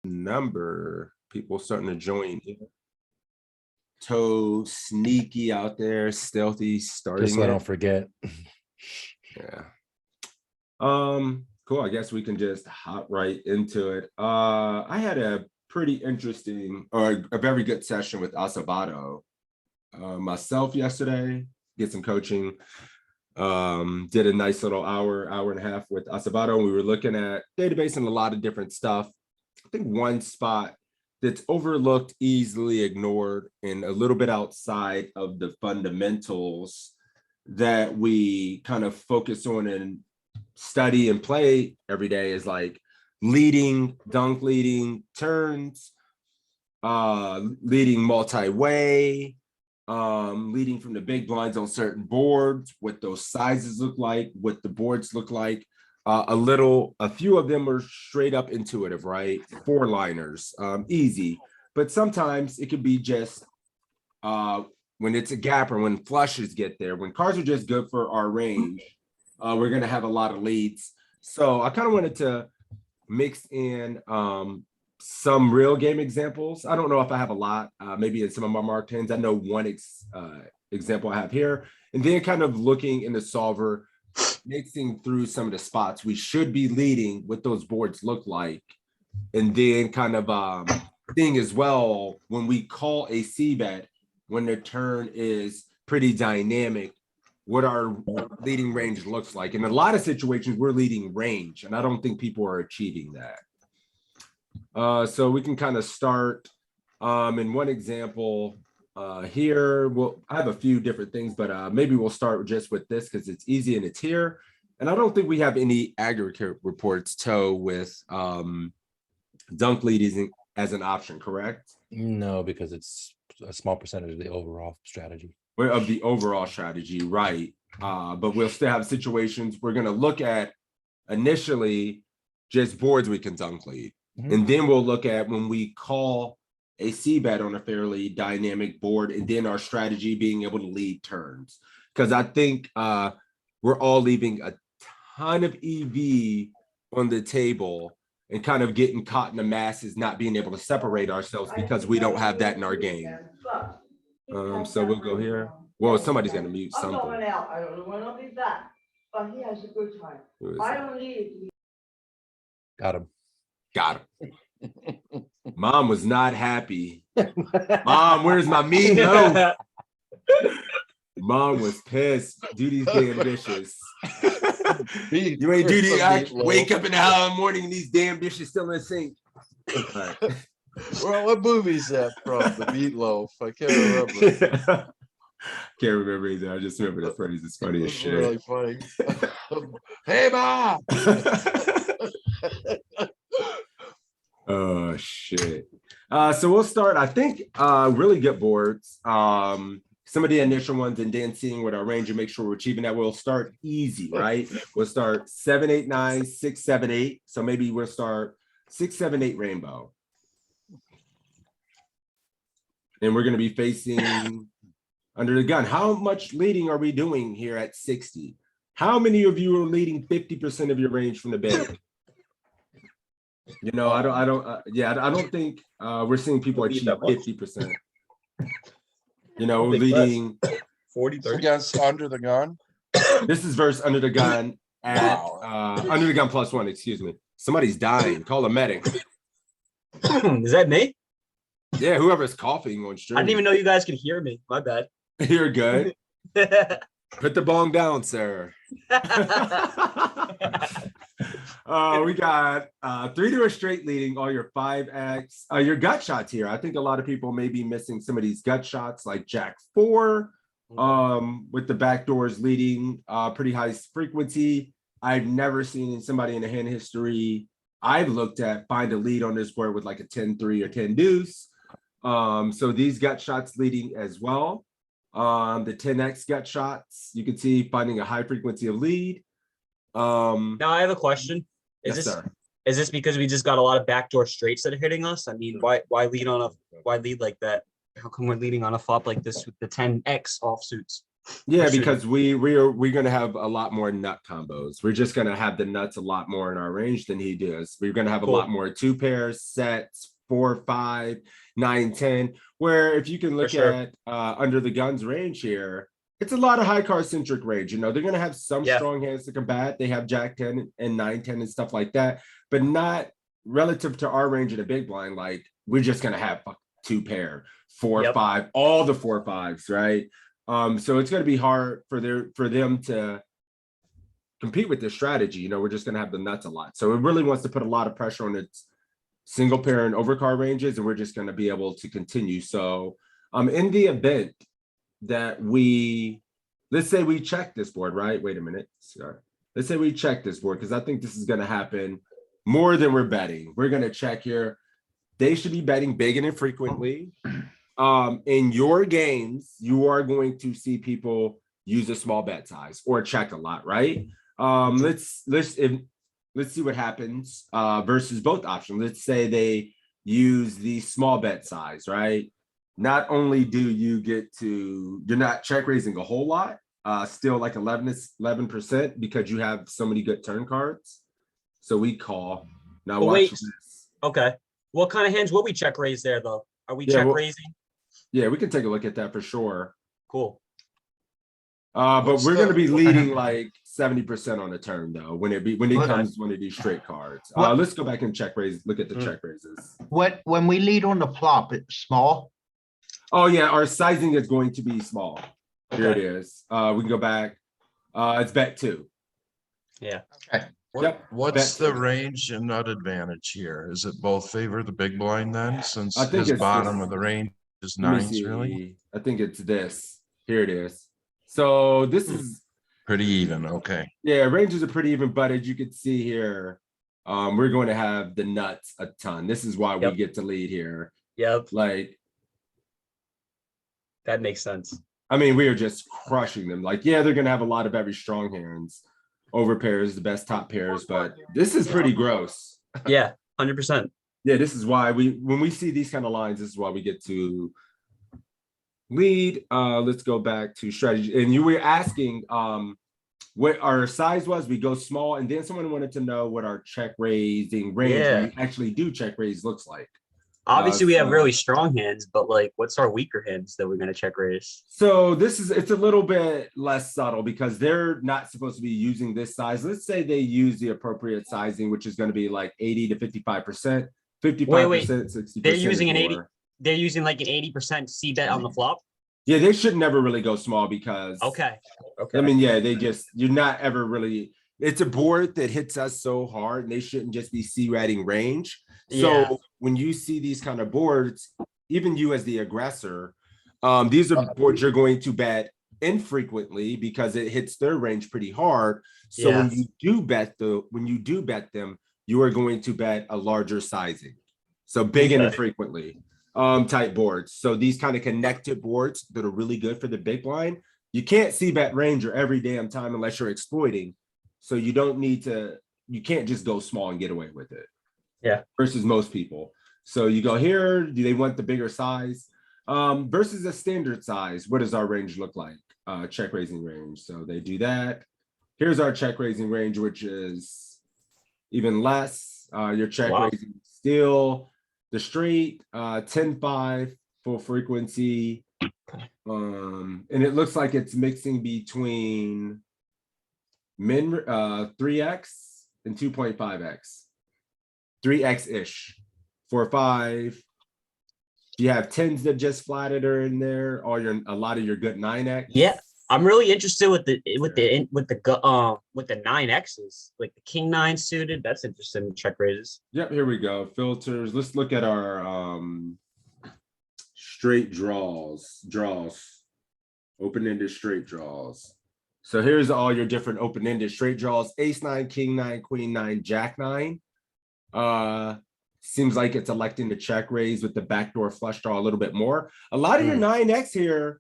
number. People starting to join here. Toe sneaky out there, stealthy starting. Just so I don't forget. Yeah. Cool. I guess we can just hop right into it. I had a pretty interesting or a very good session with Acevedo myself yesterday. Get some coaching. Did a nice little hour and a half with Acevedo. We were looking at database and a lot of different stuff. I think one spot that's overlooked, easily ignored, and a little bit outside of the fundamentals that we kind of focus on and study and play every day is like leading, dunk leading turns, leading multi-way, leading from the big blinds on certain boards, what those sizes look like, what the boards look like. A few of them are straight up intuitive, right? Four liners, easy. But sometimes it could be just when it's a gap or when flushes get there, when cards are just good for our range, we're going to have a lot of leads. So I kind of wanted to mix in some real game examples. I don't know if I have a lot, maybe in some of my marked hands. I know one example I have here, and then kind of looking in the solver, mixing through some of the spots we should be leading, what those boards look like, and then kind of seeing as well when we call a C bet, when the turn is pretty dynamic, what our leading range looks like. In a lot of situations, we're leading range, and I don't think people are achieving that. So we can kind of start in one example here. Well, I have a few different things, but maybe we'll start just with this because it's easy and it's here. And I don't think we have any aggregate reports with dunk leading as an option, correct? No, because it's a small percentage of the overall strategy. Of the overall strategy, right? But we'll still have situations we're going to look at initially just boards we can dunk lead. And then we'll look at when we call a C bet on a fairly dynamic board, and then our strategy being able to lead turns. Because I think we're all leaving a ton of EV on the table and kind of getting caught in the masses, not being able to separate ourselves because we don't have that in our game. So we'll go here. Well, somebody's going to mute something. I don't know when I'll be back, but he has a good time. I don't need. Got him. Got him. Mom was not happy. Mom, where's my meatloaf? Mom was pissed. Duty's damn dishes. You ain't duty. I wake up in the house in the morning and these damn dishes still in the sink. Right. Well, what movie is that from? The Meatloaf. I can't remember. Can't remember either. I just remember the phrase. It's funny as shit. Really funny. Hey, Mom. Oh shit. So we'll start. I think really good boards. Some of the initial ones, and then seeing what our range and make sure we're achieving that. We'll start easy, right? We'll start 7, 8, 9, 6, 7, 8. So maybe we'll start 6, 7, 8 rainbow. And we're going to be facing under the gun. How much leading are we doing here at 60? How many of you are leading 50% of your range from the bank? You know, I don't think we're seeing people achieve 50%. You know, leading 40, 30 against under the gun. This is versus under the gun at under the gun +1, excuse me. Somebody's dying. Call a medic. Is that me? Yeah, whoever's coughing on stream. I didn't even know you guys could hear me. My bad. You're good. Put the bong down, sir. We got 3 to a straight leading all your 5X. Your gut shots here. I think a lot of people may be missing some of these gut shots like Jack 4 with the back doors leading pretty high frequency. I've never seen somebody in the hand history I've looked at find a lead on this board with like a 10-3 or 10 deuce. So these gut shots leading as well. The 10X gut shots, you can see finding a high frequency of lead. Now I have a question. Is this because we just got a lot of backdoor straights that are hitting us? I mean, why lead like that? How come we're leading on a flop like this with the 10X offsuits? Yeah, Or should- because we're gonna have a lot more nut combos. We're just gonna have the nuts a lot more in our range than he does. We're gonna have a lot Cool. more 2 pairs, sets, 4, 5, 9, 10. Where if you can look sure. at under the guns range here, it's a lot of high card centric range. You know, they're gonna have some Yeah. strong hands to combat. They have Jack 10 and 9, 10 and stuff like that, but not relative to our range in a big blind. Like we're just gonna have 2 pair, 4, Yep. 5, all the 4 5s, right? So it's going to be hard for them to compete with this strategy. You know, we're just going to have the nuts a lot. So it really wants to put a lot of pressure on its single pair and overcard ranges, and we're just going to be able to continue. So in the event that let's say we check this board, right? Wait a minute. Sorry. Let's say we check this board because I think this is going to happen more than we're betting. We're going to check here. They should be betting big and infrequently. In your games, you are going to see people use a small bet size or check a lot, right? Let's see what happens versus both options. Let's say they use the small bet size, right? Not only do you you're not check raising a whole lot, still like 11% because you have so many good turn cards. So we call. Now But watch wait. this. Okay. What kind of hands will we check raise there though? Are we Yeah, check well- raising? Yeah, we can take a look at that for sure. Cool. But What's we're the- gonna be leading like 70% on the turn though, when it What- comes one of these straight cards. What- Let's go back and check raise, look at the Mm. check raises. When we lead on the flop, it's small. Oh yeah, our sizing is going to be small. Here it Okay. is. We can go back. It's bet 2. Yeah. Okay. Yep, What's bet the two. range and nut advantage here? Is it both favor the big blind then, since I think his it's bottom this. of the range is Let me nines, really? see. I think it's this. Here it is. So this is, Pretty even, okay. yeah, ranges are pretty even, but as you can see here, we're going to have the nuts a ton. This is why we Yep. get to lead here. Yep. Like, That makes sense. I mean, we are just crushing them. Like, yeah, they're gonna have a lot of very strong hands, over pairs, the best top pairs, but this is pretty gross. Yeah. 100%. Yeah, this is why when we see these kind of lines, this is why we get to lead. Let's go back to strategy. And you were asking what our size was. We go small, and then someone wanted to know what our check raising range when we actually do check raise looks like. Obviously, we have so- really strong hands, but like, what's our weaker hands that we're gonna check raise? So it's a little bit less subtle because they're not supposed to be using this size. Let's say they use the appropriate sizing, which is going to be like 80 to 55%, 55%, 60%. They're using is an 80 more. They're using like an 80% C bet on the flop. Yeah, they should never really go small because Okay. Okay. I mean, yeah, you're not ever really. It's a board that hits us so hard, and they shouldn't just be C-ratting range. So Yeah. when you see these kind of boards, even you as the aggressor, these are boards you're going to bet infrequently because it hits their range pretty hard. So when you do bet them, you are going to bet a larger sizing. So big and Okay. infrequently type boards. So these kind of connected boards that are really good for the big blind, you can't see bet ranger every damn time unless you're exploiting. So you can't just go small and get away with it. Yeah. Versus most people. So you go here, do they want the bigger size? Versus a standard size, what does our range look like? Check raising range. So they do that. Here's our check raising range, which is even less. Your check Wow. raising still the straight 10-5 full frequency. And it looks like it's mixing between 3x and 2.5x. 3x-ish. 4-5. You have 10s that just flatted are in there, a lot of your good 9x. Yeah. I'm really interested with the 9Xs, like the king 9 suited. That's interesting. Check raises. Yep, here we go. Filters. Let's look at our straight draws. Open-ended straight draws. So here's all your different open-ended straight draws. Ace 9, king 9, queen 9, jack 9. Seems like it's electing to check raise with the backdoor flush draw a little bit more. A lot of your 9x here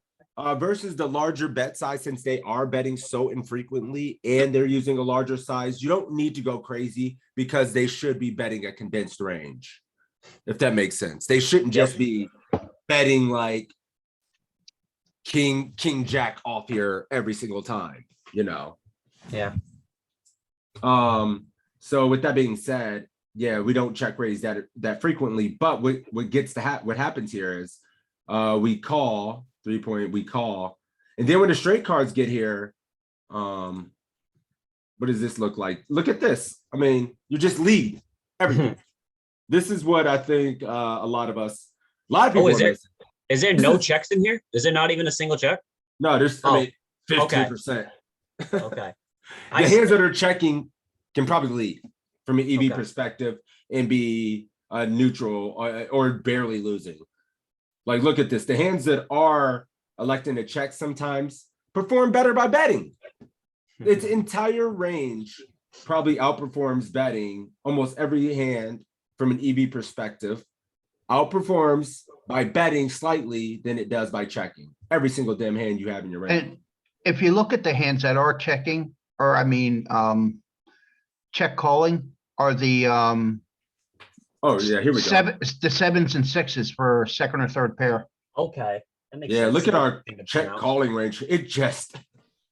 versus the larger bet size, since they are betting so infrequently and they're using a larger size, you don't need to go crazy because they should be betting a condensed range, if that makes sense. They shouldn't just be betting like king jack off here every single time, you know. Yeah. So with that being said, yeah, we don't check raise that frequently, but what gets to what happens here is we call 3-point, we call, and then when the straight cards get here, what does this look like? Look at this. I mean, you just lead everything. This is what I think a lot of people is are there missing. is there no checks in here? Is there not even a single check? No, there's I Oh, mean 15%. Okay. The hands that are checking can probably lead from an EV Okay. perspective and be neutral or barely losing. Like, look at this. The hands that are electing to check sometimes perform better by betting. Its entire range probably outperforms betting almost every hand from an EV perspective. Outperforms by betting slightly than it does by checking. Every single damn hand you have in your range. And if you look at the hands that are checking, or I mean, check calling, are the Oh yeah, here we go. the sevens and sixes for second or third pair. Okay. That makes Yeah, sense. look at our Thing to check point out. calling range. It just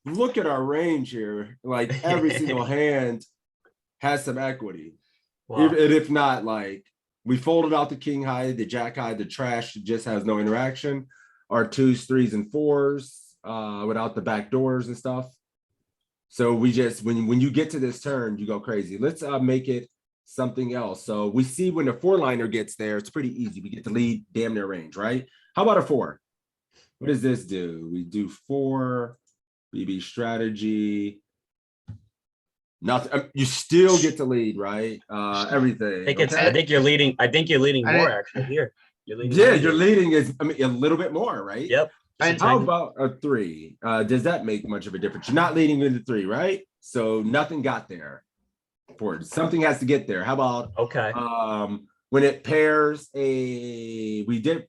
look at our range here. Like every single hand has some equity. Wow. And if not, like we folded out the king high, the jack high, the trash just has no interaction. Our 2s, 3s, and 4s without the back doors and stuff. So we just when you get to this turn, you go crazy. Let's make it something else. So we see when the 4-liner gets there, it's pretty easy. We get the lead damn near range, right? How about a 4? What does this do? We do 4 BB strategy. Nothing. You still get to lead, right? Everything. I think you're leading. I think you're leading I more didn't- actually here. You're leading. Yeah, more you're here. leading is I mean a little bit more, right? Yep. Just a And How tiny- about a 3? Does that make much of a difference? You're not leading into 3, right? So nothing got there. Something has to get there. How about Okay. when it pairs we did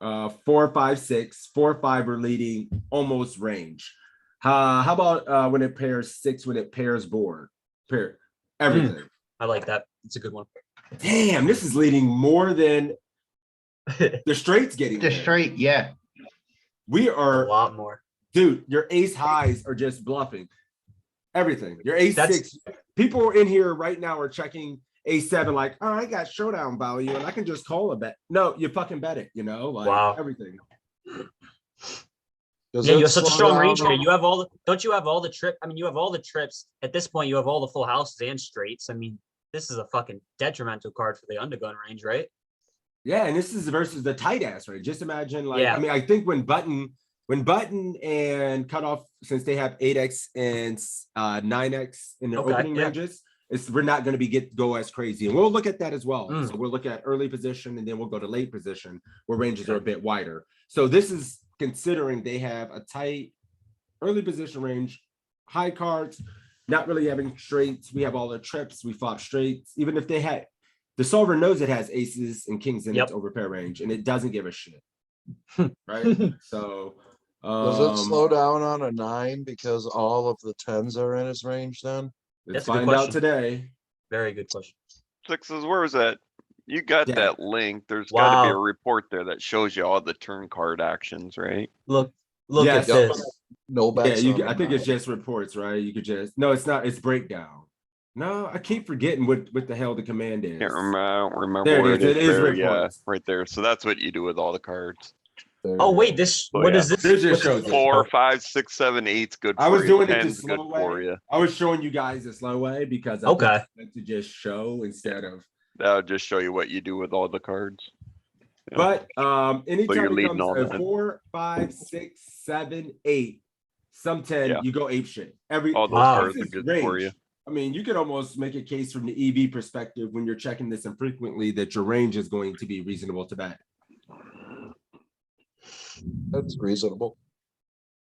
4, 5, 6, 4, 5 are leading almost range. How about when it pairs 6, when it pairs board? Pair everything. I like that. It's a good one. Damn, this is leading more than the straights getting The there. straight, yeah. We A are, lot more. dude, your ace highs are just bluffing. Everything. Your ace That's- 6. People in here right now are checking ace 7 like, oh, I got showdown value and I can just call a bet. No, you fucking bet it, you know, like Wow. everything. Does Yeah, it you have such a slow strong down range here. on- You have all the, don't you have all the trip? I mean, you have all the trips. At this point, you have all the full houses and straights. I mean, this is a fucking detrimental card for the undergun range, right? Yeah, and this is versus the tight ass, right? Just imagine, like, Yeah. I mean, I think when button and cutoff, since they have 8x and 9x in their Okay, opening yeah. ranges, we're not going to go as crazy, and we'll look at that as well. Mm. So we'll look at early position, and then we'll go to late position where ranges are a bit wider. So this is considering they have a tight early position range, high cards, not really having straights. We have all the trips. We flop straights, even if they had. The solver knows it has aces and kings in Yep. its overpair range, and it doesn't give a shit. Right? So Does it slow down on a 9 because all of the 10s are in his range then? let's That's a good find out question. today. Very good question. Sixes, where was that? You got Yeah. that link. There's gotta be a Wow. report there that shows you all the turn card actions, right? Look Yes. at this. No Yeah, bets. you. on I a think it's 9. just reports, right? You could just no, it's not. It's breakdown. No, I keep forgetting what the hell the command is. Can't remember, I don't remember There it where is. it It is is there, yeah, reports. right there. So that's what you do with all the cards. There Oh you wait, go. this. Oh, What yeah. is this? This just What's shows it. 4, 5, 6, 7, 8's good I for was you. doing it the 10's good slow for way. you. I was showing you guys the slow way because I think Okay. it's meant to just show instead of. That'll just show you what you do with all the cards. Yeah. But So anytime you're it leading comes all a that. 4, 5, 6, 7, 8, some 10, Yeah. you go ape shit. Every All those Wow. cards this are is good for you. range. I mean, you could almost make a case from the EV perspective when you're checking this infrequently that your range is going to be reasonable to bet. That's reasonable.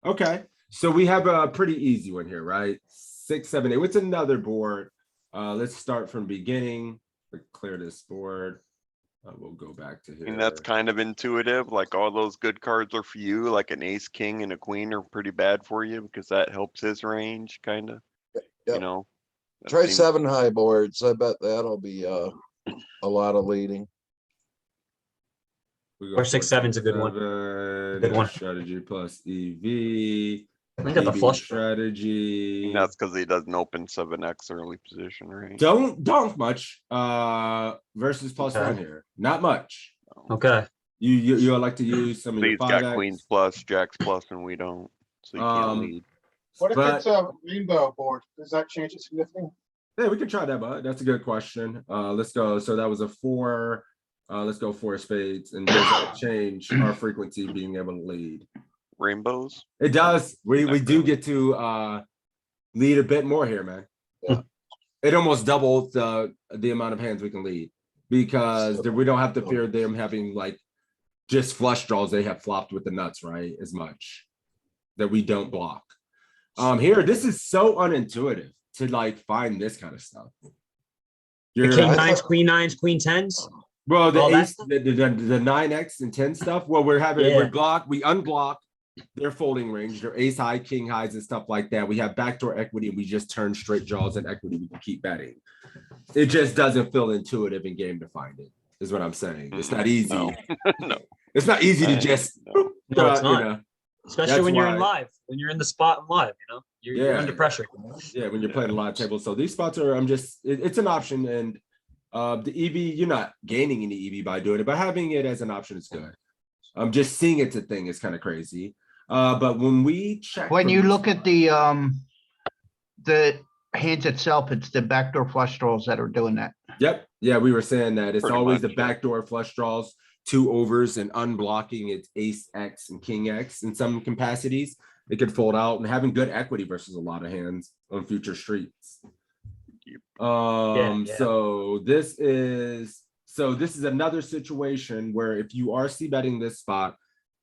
Okay, so we have a pretty easy one here, right? 6, 7, 8. What's another board? Let's start from beginning. Clear this board. We'll go back to here. I mean, that's kind of intuitive, like all those good cards are for you, like an ace, king, and a queen are pretty bad for you because that helps his range, kinda, you Yep. know? That Try seems- 7 high boards. I bet that'll be a lot of leading. We go 4-6-7's a good one. 4-6-7, Good one. strategy plus EV. Look at the EV flush draw. strategy. And that's because he doesn't open 7x early position, right? Don't donk much versus +1 Okay. here. Not much. Okay. You like to use some of your Lee's got 5x. queens plus, jacks plus, and we don't. So you can't lead. What if But- it's a rainbow board? Does that change it significantly? Yeah, we can try that, bud. That's a good question. Let's go. So that was a 4. Let's go 4 spades, and does that change our frequency being able to lead? Rainbows? It does. We Not do really. get to lead a bit more here, man. Yeah. It almost doubles the amount of hands we can lead because we don't have to fear them having like just flush draws. They have flopped with the nuts, right? As much that we don't block. Here, this is so unintuitive to like find this kind of stuff. The You're king I nines, thought- queen nines, queen tens. well, the all that ace, the 9x and 10 stuff. Well, we're having Yeah. we unblock their folding range, their ace high, king highs, and stuff like that. We have backdoor equity, and we just turn straight draws and equity. We can keep betting. It just doesn't feel intuitive in game to find it. Is what I'm saying. It's not easy. No. No. It's not easy to Right. just. No. No, it's you not. know, Especially That's when you're in why- live, when you're in the spot and live, you're Yeah. under pressure. yeah, when you're playing a live table. So these spots are. It's an option, and the EV. You're not gaining any EV by doing it, but having it as an option is good. Just seeing it's a thing is kind of crazy. But when we check, When from you this look at spot- the hands itself, it's the backdoor flush draws that are doing that. Yep. Yeah, we were saying that it's Pretty always the much, yeah. backdoor flush draws, 2 overs, and unblocking it's ace X and king X in some capacities. It could fold out and having good equity versus a lot of hands on future streets. Yeah. So this is another situation where if you are c-betting this spot,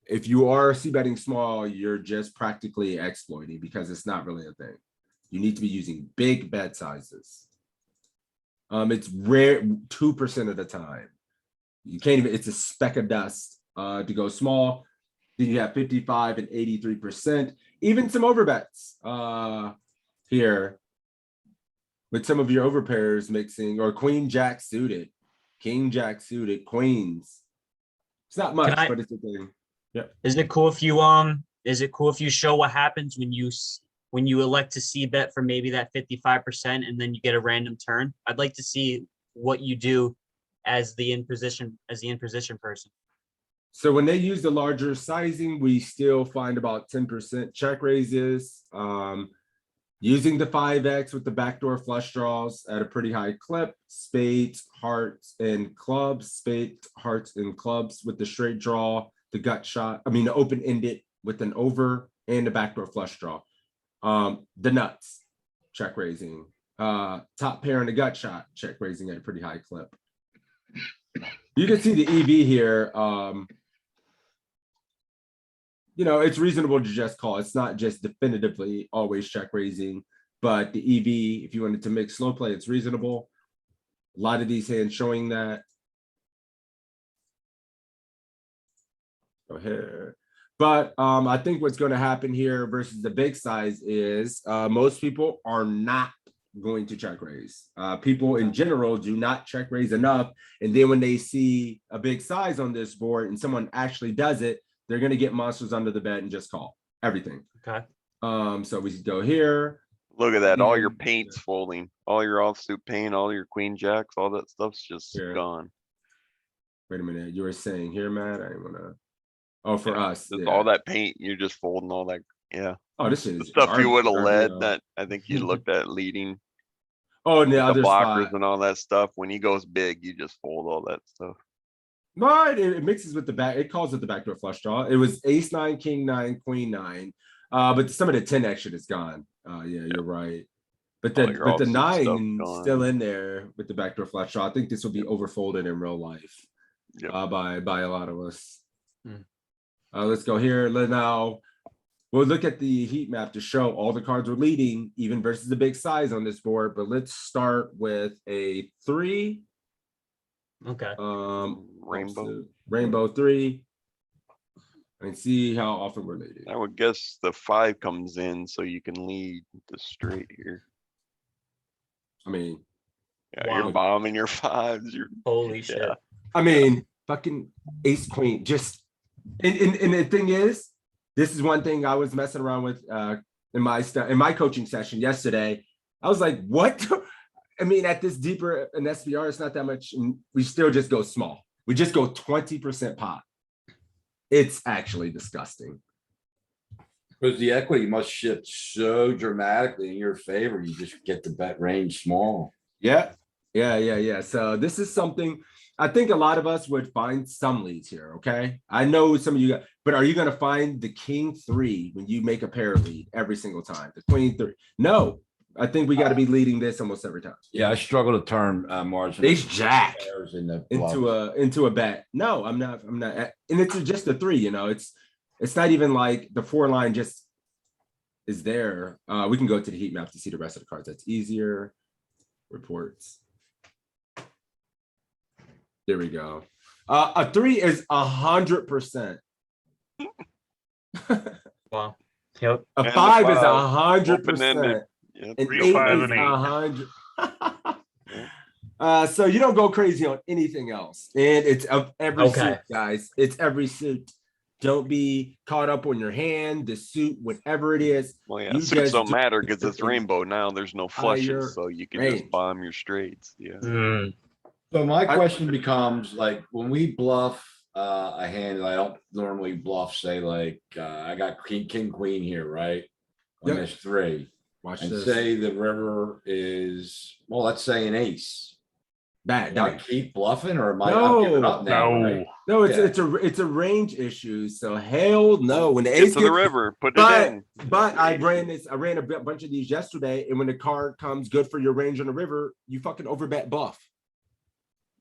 if you are c-betting small, you're just practically exploiting because it's not really a thing. You need to be using big bet sizes. It's rare 2% of the time. You can't even, it's a speck of dust to go small. Then you have 55 and 83%, even some overbets here with some of your overpairs mixing or queen jack suited, king jack suited, queens. It's not much, I- but it's a thing. Is it cool if you show what happens when you elect to see bet for maybe that 55% and then you get a random turn? I'd like to see what you do as the in position person. So when they use the larger sizing, we still find about 10% check raises. Using the 5x with the backdoor flush draws at a pretty high clip, spades, hearts, and clubs, spades, hearts, and clubs with the straight draw, the gut shot, the open-ended with an over and the backdoor flush draw. The nuts, check raising. Top pair and the gut shot, check raising at a pretty high clip. You can see the EV here. It's reasonable to just call. It's not just definitively always check raising, but the EV, if you wanted to make slow play, it's reasonable. A lot of these hands showing that. Go ahead. But I think what's going to happen here versus the big size is most people are not going to check raise. People in general do not check raise enough. And then when they see a big size on this board and someone actually does it, they're going to get monsters under the bed and just call everything. Okay. So we go here. Look at that. All your Yeah. paint's folding. All your offsuit paint, all your queen jacks, all that stuff's just Here. gone. Wait a minute. You were saying here, Matt? I didn't want to. Oh, for us. Just yeah. all that paint, you're just folding all that. Yeah. Oh, this The is stuff you would have garbage, led that I think you looked at leading. Oh, and the The other blockers spot. and all that stuff. When he goes big, you just fold all that stuff. No, it mixes with the back. It calls it the backdoor flush draw. It was ace 9, king 9, queen 9. But some of the 10 action is gone. Yeah, you're right. But All the your but the offsuit stuff 9 gone. still in there with the backdoor flush draw. I think this will be overfolded in real life Yep. by a lot of us. Hmm. Let's go here. Now we'll look at the heat map to show all the cards we're leading, even versus the big size on this board. But let's start with a 3. Okay. Rainbow 3. And see how often we're leading. I would guess the 5 comes in so you can lead the straight here. I mean, Yeah, Wow. you're bombing your 5s. You're Holy shit. Yeah. I mean, fucking ace queen, just, and the thing is, this is one thing I was messing around with in my coaching session yesterday. I was like, what? I mean, at this deeper in SPR, it's not that much. And we still just go small. We just go 20% pot. It's actually disgusting. Because the equity must shift so dramatically in your favor, you just get the bet range small. Yeah. So this is something I think a lot of us would find some leads here. Okay. I know some of you, but are you going to find the king 3 when you make a pair lead every single time? The queen 3? No, I think we got to be leading this almost every time. Yeah, I struggle to turn margin. Ace jack pairs in the into a bet. No, I'm not. And it's just a 3, you know, it's not even like the 4 line just is there. We can go to the heat map to see the rest of the cards. That's easier. Reports. There we go. A 3 is 100%. Wow. Yep. A And a 5 is five, 100%. open-ended. Yeah, An 3 8 5 is and 8. 100. So you don't go crazy on anything else, and it's of every Okay. suit, guys. It's every suit. Don't be caught up on your hand, the suit, whatever it is. Well, yeah, You suits just don't do matter because it's everything rainbow now. There's no higher flushes, so you can range. just bomb your straights. Yeah. Mm, So my question becomes like, when we bluff a hand that I don't normally bluff, say like, I got king, queen here, right? On Yep. this 3. Watch And this. say the river is, well, let's say an ace. Bad. Do I No, keep bluffing or am I'm giving up now, right? no, Yeah. it's a range issue. So hell no. When the Get ace to the gets, river, put it but in. I ran a bunch of these yesterday, and when the card comes good for your range on the river, you fucking overbet bluff.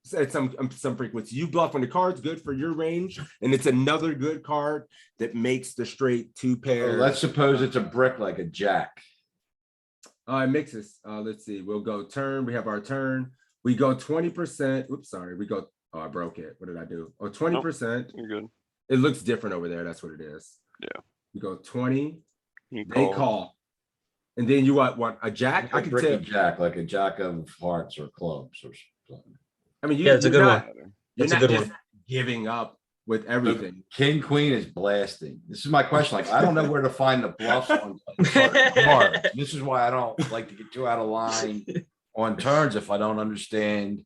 So at some frequency, you bluff when the card's good for your range, and it's another good card that makes the straight 2 So pairs. let's suppose it's a brick like a jack. It mixes. Let's see. We'll go turn. We have our turn. We go 20%. Oops, sorry. We go. Oh, I broke it. What did I do? Oh, 20%. You're good. It looks different over there. That's what it is. Yeah. We go 20. You They call. And then you want a jack? I A can bricky tell. jack, like a jack of hearts or clubs or something. I mean, Yeah, it's a you're good not, one. you're That's a not good just one. giving up with everything. King, queen is blasting. This is my question. Like, I don't know where to find the bluffs on certain cards. This is why I don't like to get too out of line on turns if I don't understand.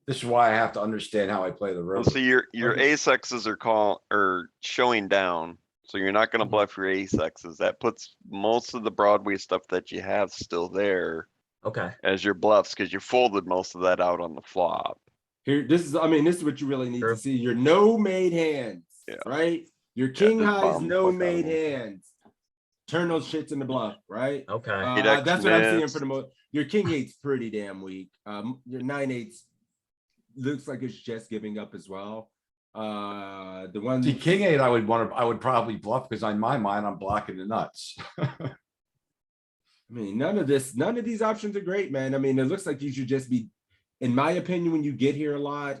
This is why I have to understand how I play the Well, river. so your Okay. ace X's are showing down, so you're not gonna bluff your ace X's. That puts most of the Broadway stuff that you have still there okay. as your bluffs, because you folded most of that out on the flop. Here, this is what you really need True. to see. Your no made hands, Yeah. right? Your king just highs, bomb the no fuck out of made them. hands. Turn those shits into bluff, right? Okay. Eight X That's what I'm seeing mixed. for the most. Your king 8's pretty damn weak. Your 9/8 looks like it's just giving up as well. The one See, king 8, I would probably bluff because in my mind, I'm blocking the nuts. I mean, none of these options are great, man. I mean, it looks like you should just be, in my opinion, when you get here a lot,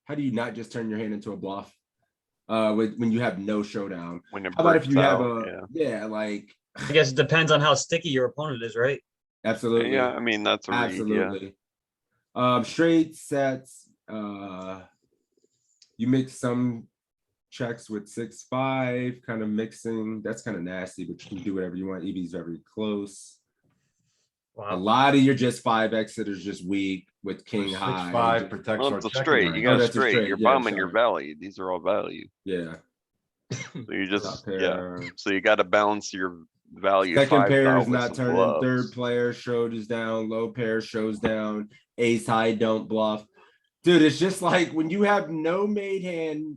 how do you not just turn your hand into a bluff? When you have no showdown. When it How about if breaks you have out, like I guess it depends on how sticky your opponent is, right? absolutely. yeah, I mean, that's a read, yeah. Absolutely. Straight sets, you make some checks with 6-5, kind of mixing. That's kind of nasty, but you can do whatever you want. EV's very close. A Wow. lot of your just 5x that is just weak with king high. 6-5 protects Well, our it's a checking straight, you range. got a that's a straight, straight, you're yeah, bombing your sorry. value, these are all value. Yeah. So you just, Top yeah, pair. so you gotta balance your value. Second 5 pair out is with not some turning. bluffs. Third player shows down. Low pair shows down. Ace high don't bluff. Dude, it's just like when you have no made hand,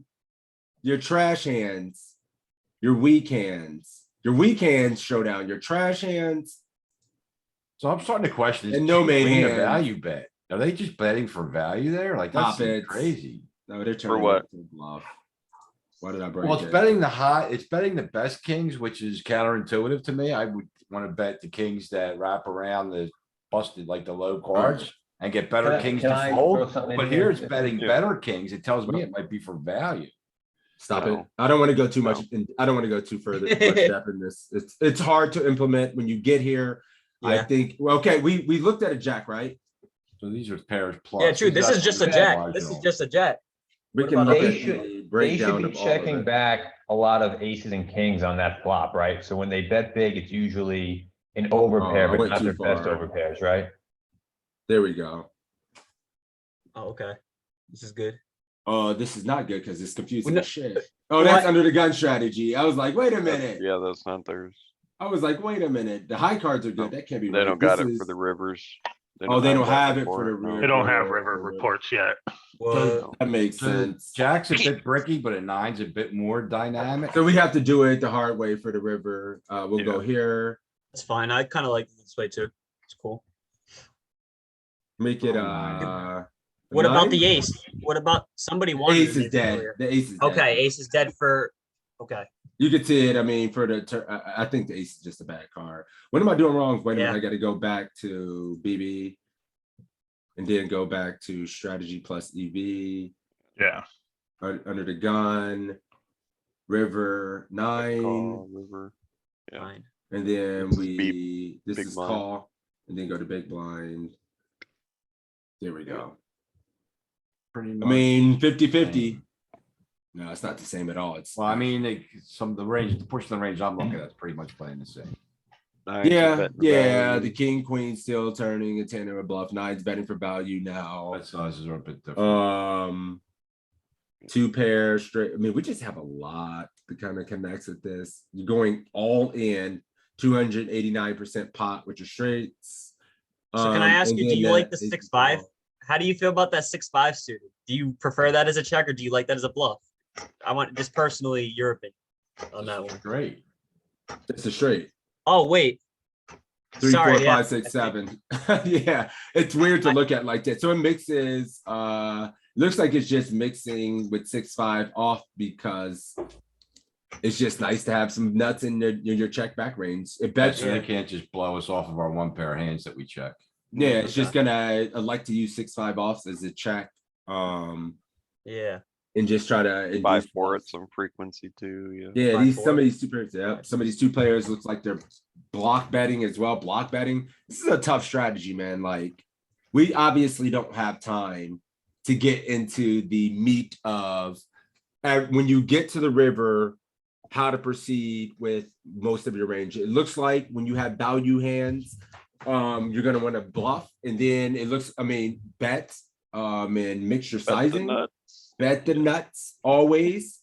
your trash hands, your weak hands show down. Your trash hands. So I'm starting to question, And is no king made queen a hands. value bet? Are they just betting for value there? Like, that's Top it. crazy. No, they're turning what? it to bluff. Why did I break Well, it's it? betting it's betting the best kings, which is counterintuitive to me. I would want to bet the kings that wrap around the busted, like the low cards and get better kings to fold. But here it's betting Yeah. better kings. It tells me it might be for value. Stop it. No. I don't want to go too much. No. I don't want to go too further much depth in this. It's hard to implement when you get here. I Yeah. think, well, okay, we looked at a jack, right? So these are pairs plus. Yeah, true. This is just a jack. This is marginal. just a jack. We What can about look They at should, the they should breakdown be of all of checking it. back a lot of aces and kings on that flop, right? So when they bet big, it's usually an overpair, I but went not too their best far. overpairs, right? There we go. Oh, okay. This is good. Oh, this is not good because it's confusing Well, as shit. Oh, that's under the gun strategy. I was like, wait a minute. Yeah, that's not theirs. I was like, wait a minute. The high cards are good. That can't be They right. don't got This it is- for the rivers. Oh, they don't that have it for the report, no. river. They don't have river reports yet. Well, That makes So sense. Jack's a bit bricky, but a nine's a bit more dynamic. So we have to do it the hard way for the river. We'll go here. that's fine. I kind of like it this way too. It's cool. Make it What about nine? the ace? What about somebody wanted Ace an is ace dead. earlier. The ace is dead. Okay, ace is dead for. Okay. You could see it. I mean, for the I think the ace is just a bad card. What am I doing wrong? Wait a minute. Yeah. I got to go back to BB and then go back to strategy plus EV Yeah. under the gun, river 9, Call, river. Yeah. Fine. and then This is this big is blind. call, and then go to big blind. There we go. Pretty I much. mean, 50-50. No, it's not the same at all. It's Well, I mean, some of the range, the portion of the range I'm looking at is pretty much playing the same. Nines are yeah, betting yeah. value. The king queen still turning a 10 or a bluff. 9's betting for value now. Bet sizes are a bit different. 2 pairs straight. I mean, we just have a lot that kind of connects with this. You're going all in 289% pot with your straights. So can I ask and you, do then you like that the is 6-5? How do you feel about that 6-5 suited? Do you prefer that as a check or do you like that as a bluff? I want just personally your opinion on that one. Great. It's a straight. Oh, wait. 3, Sorry, 4, yeah. 5, 6, 7. Yeah, it's weird to look at like that. So it mixes. Looks like it's just mixing with 6-5 off because it's just nice to have some nuts in your check back range. It bets. So they can't just blow us off of our 1 pair of hands that we check. Yeah, it's just gonna like to use 6-5 offs as a check. Yeah. And just try to induce 5-4 at bluffs. some frequency too, yeah. Yeah, 5-4. some of these two players, yeah, some of these 2 players looks like they're block betting as well. Block betting. This is a tough strategy, man. Like, we obviously don't have time to get into the meat of when you get to the river, how to proceed with most of your range. It looks like when you have value hands, you're gonna want to bluff, and then it looks, I mean, bet, and mix your Bet the sizing. nuts. Bet the nuts always.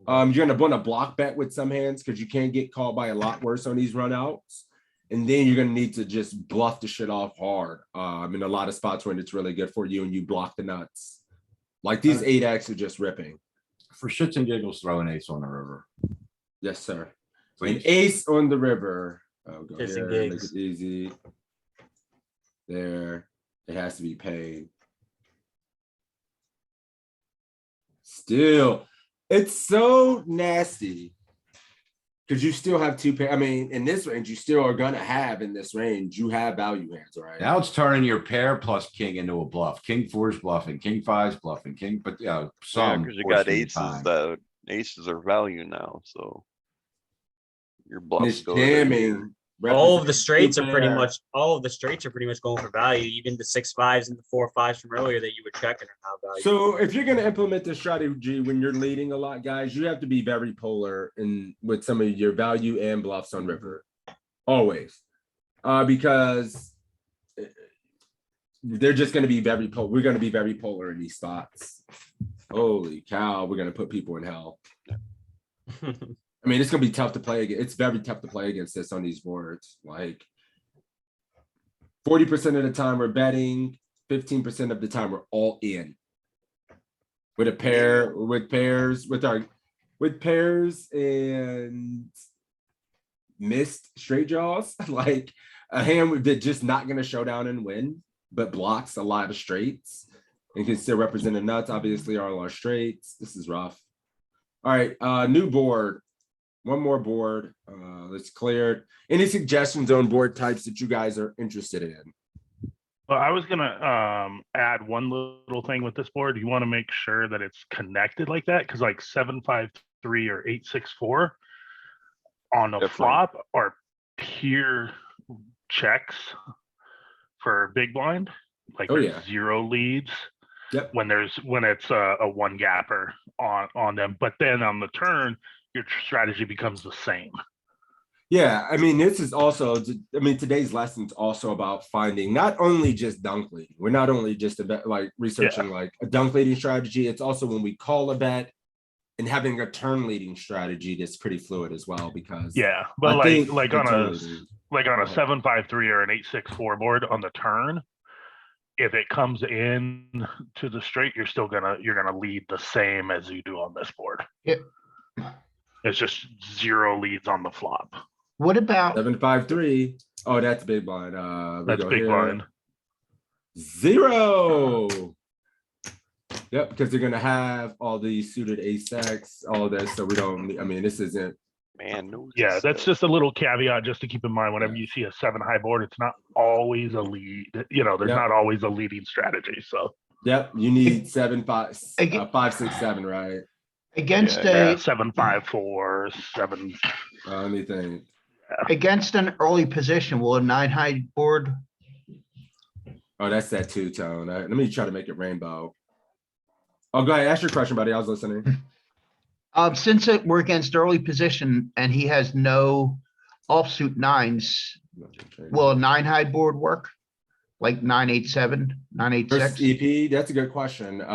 You're gonna want to block bet with some hands because you can't get called by a lot worse on these runouts. And then you're gonna need to just bluff the shit off hard. In a lot of spots when it's really good for you and you block the nuts. Like these 8X are just ripping. For shits and giggles, throw an ace on the river. Yes, sir. An Please. ace on the river. Oh, go Shits and here, make gigs. it easy. There, it has to be paid. Still, it's so nasty. Because you still have 2 pair. I mean, in this range, you still are gonna have in this range, you have value hands, right? Now it's turning your pair plus king into a bluff. King 4's bluffing, king 5's bluffing, king, but yeah, Yeah, some. cause you got portion of the aces time. aces are value now, so. Your And bluffs it's go there. jamming. All of the represents straights two are pretty pair. much going for value. Even the 6-5s and the 4-5s from earlier that you were checking are now value. So if you're gonna implement this strategy when you're leading a lot, guys, you have to be very polar in with some of your value and bluffs on river. Always. Because they're just gonna be very polar. We're gonna be very polar in these spots. Holy cow, we're gonna put people in hell. I mean, it's gonna be tough to play against. It's very tough to play against this on these boards. Like 40% of the time we're betting, 15% of the time we're all in. With a pair, with pairs, with pairs and missed straight draws, like a hand that just not gonna show down and win, but blocks a lot of straights and can still represent the nuts. Obviously, all our straights. This is rough. All right, new board. One more board. Let's clear it. Any suggestions on board types that you guys are interested in? Well, I was gonna add one little thing with this board. You want to make sure that it's connected like that, because like 7-5-3 or 8-6-4 on a Definitely. flop are pure checks for big blind, like Oh, there's yeah. 0 leads. Yep. when it's a one gapper on them. But then on the turn, your strategy becomes the same. Yeah, I mean, this is also, I mean, today's lesson is also about finding not only just dunk leading. We're not only just about like researching like a dunk leading strategy. It's also when we call a bet and having a turn leading strategy that's pretty fluid as well. Because Yeah, but I think like the on turn a leading- like on a Uh-huh. 7-5-3 or an 8-6-4 board on the turn, if it comes in to the straight, you're gonna lead the same as you do on this board. Yep. It's just 0 leads on the flop. What about, 7-5-3. Oh, that's big blind. We That's go big here. blind. 0. Yep, because they're gonna have all these suited ace X, all this. So we don't. I mean, this isn't. Man, no. Yeah, that's just a little caveat just to keep in mind whenever you see a 7 high board, it's not always a lead. There's Yep. not always a leading strategy. So Yep, you need 7, 5, Again- 5, 6, 7, right? against yeah, a, 7-5-4, 7. Let me think. against an early position, will a 9 high board? Oh, that's that two tone. Let me try to make it rainbow. Oh, go ahead. Ask your question, buddy. I was listening. Since we're against early position and he has no offsuit nines, will a 9 high board work? Like 9-8-7, 9-8-6? Versus EP, that's a good question. It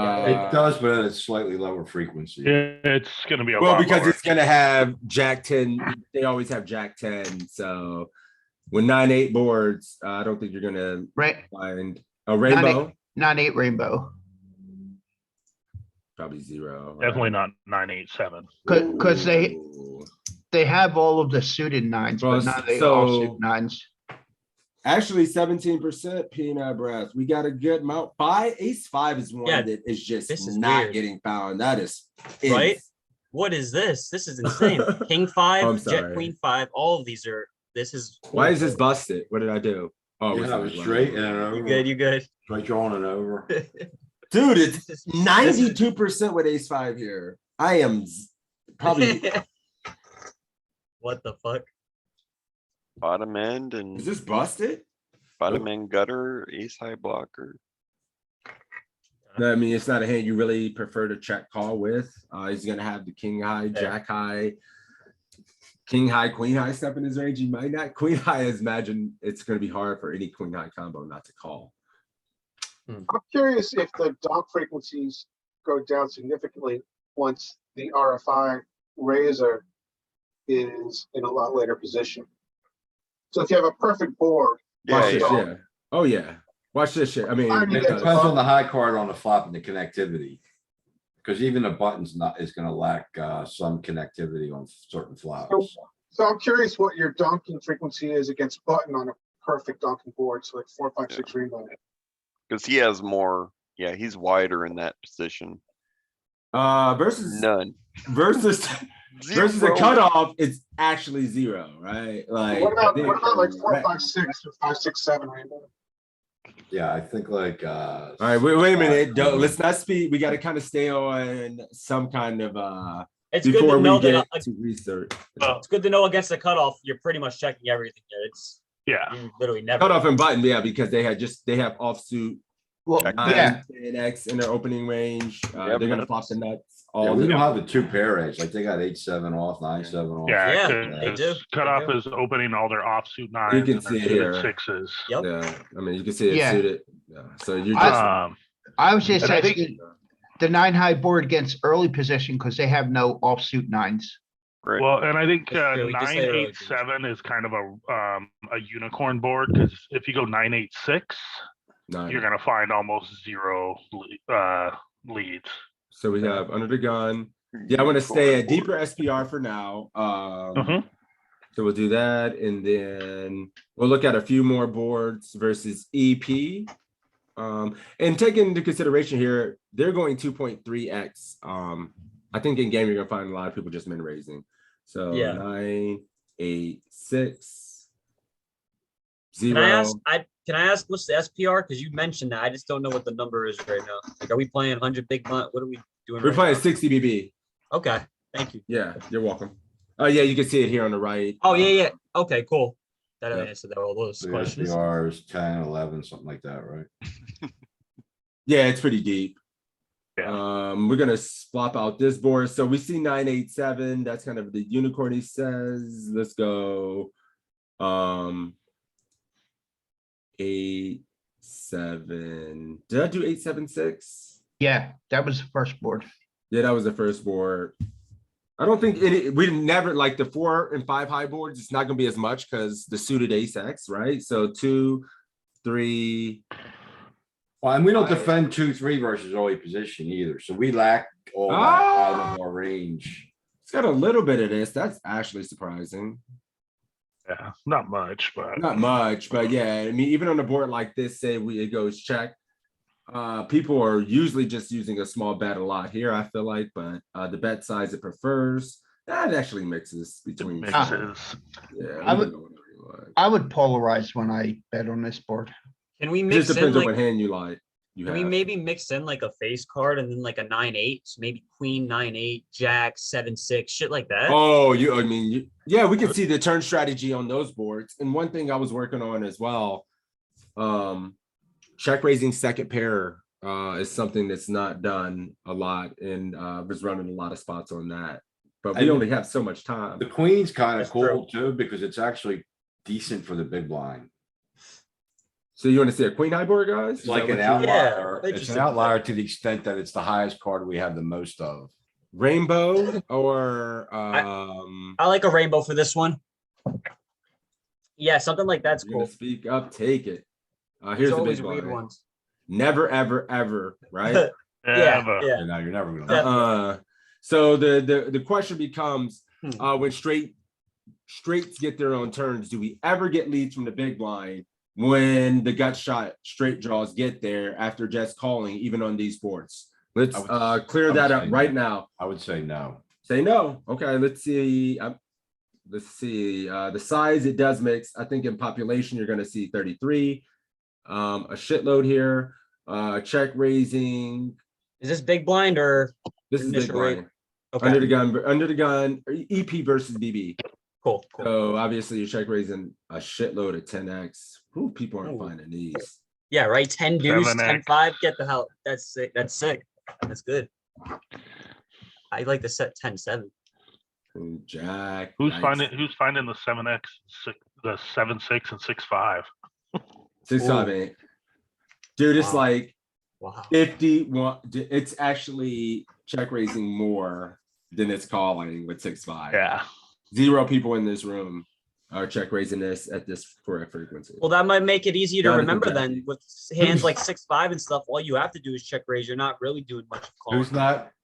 does, but at a slightly lower frequency. It's going to be a Well, lot because lower. it's gonna have Jack 10. They always have Jack 10. So with 9-8 boards, I don't think you're gonna Right, find a rainbow. 9-8 rainbow. Probably 0. Definitely not 9-8-7. Cause they Ooh. have all of the suited nines, Well, but not the so- offsuit nines. Actually, 17% peanut breath. We got a good amount. Ace 5 is one Yeah, that is just this is not weird. getting found. That is Right? What is this? This is insane. King 5, I'm Jet sorry. Queen 5, all of these are, this is. Why is this busted? What did I do? Oh, Yeah, I was straight and over. You good, you good. Straight drawing it over. Dude, it's This is- 92% with ace 5 here. I am probably. What the fuck? Bottom end Is and this busted? bottom end gutter, ace high blocker. No, I mean, it's not a hand you really prefer to check call with. He's gonna have the king high, jack high, king high, queen high stuff in his range. He might not. Queen high is imagine it's gonna be hard for any queen high combo not to call. I'm curious if the donk frequencies go down significantly once the RFI razor is in a lot later position. So if you have a perfect board, Watch Yeah, this, yeah. yeah. Oh yeah. Watch this shit. I mean, Fine, you It get depends on the high card on the flop and the connectivity. Because even the button's is gonna lack some connectivity on certain flops. so I'm curious what your donking frequency is against button on a perfect donking board, so like 4, 5, 6 rainbow. Because he has more, yeah, he's wider in that position. versus None. versus versus a Zero. cutoff, it's actually 0, right? Like What about I think- like 4, right. 5, 6 or 5, 6, 7 rainbow? Yeah, I think like. All right, wait a minute. Let's not speed. We got to kind of stay on some kind of It's good before to we know get that, to research. it's good to know against the cutoff, you're pretty much checking everything here. It's Yeah. you literally never. Cutoff and button, yeah, because they have offsuit Well, Check. yeah, 9-10x in their opening range. Yeah, They're gonna but flop the nuts. Yeah, All we the don't have the 2 pair edge. Like they got 8-7 off, 9-7 off. Yeah, Yeah, 'cause they do. cutoff They do. is opening all their offsuit nines. You can and their see it suited here. sixes. Yep. Yeah, I mean you can see it Yeah. suited. Yeah, so you're I- just I was just And I asking the 9 high board against early position because they have no offsuit nines. Right. Well, and I think That's true, we just say early 9-8-7 is kind of a unicorn board because if you go 9-8-6, nine. you're gonna find almost 0 leads. So we have under the gun. Yeah, I want to stay at deeper SPR for now. Mhm. So we'll do that, and then we'll look at a few more boards versus EP. And take into consideration here, they're going 2.3x. I think in game you're gonna find a lot of people just min raising. So Yeah. 9, 8, 6, Can I 0. ask? Can I ask what's the SPR? Because you mentioned that. I just don't know what the number is right now. Like, are we playing 100 big bunt? What are we doing? We're right playing now? 60 BB. Okay, thank you. Yeah, you're welcome. Oh yeah, you can see it here on the right. Oh yeah, yeah. Okay, cool. That Yeah. answered all those So the questions. SPR is 10, 11, something like that, right? Yeah, it's pretty deep. We're gonna swap out this board. So we see 9-8-7. That's kind of the unicorn he says. Let's go. 8-7. Did I do 8-7-6? Yeah, that was the first board. Yeah, that was the first board. I don't think we never like the 4 and 5 high boards. It's not gonna be as much because the suited ace X, right? So 2, 3. Well, and we don't defend 2-3 versus early position either, so we lack all that out of our range. It's got a little bit of this. That's actually surprising. Yeah, not much, but Not much, but yeah, I mean, even on a board like this, say it goes check. People are usually just using a small bet a lot here, I feel like, but the bet size it prefers, that actually mixes between. mixes. Yeah, I we would- can go whatever you like. I would polarize when I bet on this board. Can we It mix just in depends on like, what hand you like. You can we have. maybe mix in like a face card and then like a 9-8, so maybe queen 9-8, jack 7-6, shit like that? Oh, yeah, we can see the turn strategy on those boards. And one thing I was working on as well, check raising second pair is something that's not done a lot, and was running a lot of spots on that. But we And only have so much time. The queen's kind of That's true. cool too, because it's actually decent for the big blind. So you want to see a queen high board, guys? It's like Is an that what you- outlier. It's interesting. an outlier to the extent that it's the highest card we have the most of. Rainbow or I like a rainbow for this one. Yeah, something like that's you're gonna cool. speak up, take it. Here's There's the always big weird blind. ones. Never, ever, ever, right? Yeah, but yeah. No, you're never gonna. Definitely. So the question becomes, Hmm. when straights get their own turns, do we ever get leads from the big blind when the gut shot straight draws get there after just calling, even on these boards? Let's clear would that say up right no. now. I would say no. Say no. Okay, let's see. Let's see. The size it does mix. I think in population you're going to see 33. A shitload here. Check raising. Is this big blind or This is big Initial rate. blind. okay? Under the gun. EP versus BB. Cool. So obviously you're check raising a shitload of 10x. Who people aren't Ooh. finding these? Yeah, right. 10 deuce, 7x. 10-5. Get the hell. That's sick. That's sick. That's good. I like the set 10-7. Ooh, Jack. who's yikes. finding the 7x, the 7-6 and 6-5? 6-5-8. Dude, it's Wow. like Wow. 51. It's actually check raising more than it's calling with 6-5. Yeah. 0 people in this room are check raising this at this correct frequency. Well, that might make it easier to Got it, remember exactly. then. With hands like 6-5 and stuff, all you have to do is check raise. You're not really doing much of calling.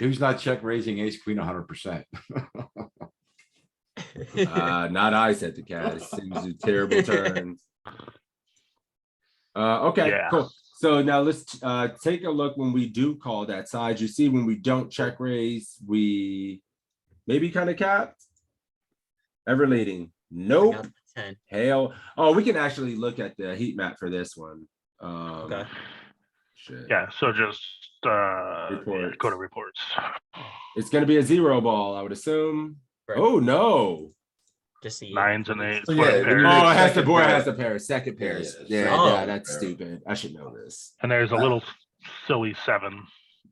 Who's not check raising ace queen 100%? Not I, said the cat. It seems a terrible turn. Okay, Yeah. cool. So now let's take a look when we do call that size. You see when we don't check raise, we maybe kind of capped. Ever leading. Bring Nope. out the 10. Hell. Oh, we can actually look at the heat map for this one. Okay. Shit. Yeah. So just yeah, Reports. go to reports. It's gonna be a 0 ball, I would assume. Right. Oh no. Just the 9s and 8s. So, what yeah, a pair. when Oh, you're it has the second board pair. has the pair, second pairs. Yeah, Yeah, second yeah, pair. that's stupid. I should know this. And there's a little silly 7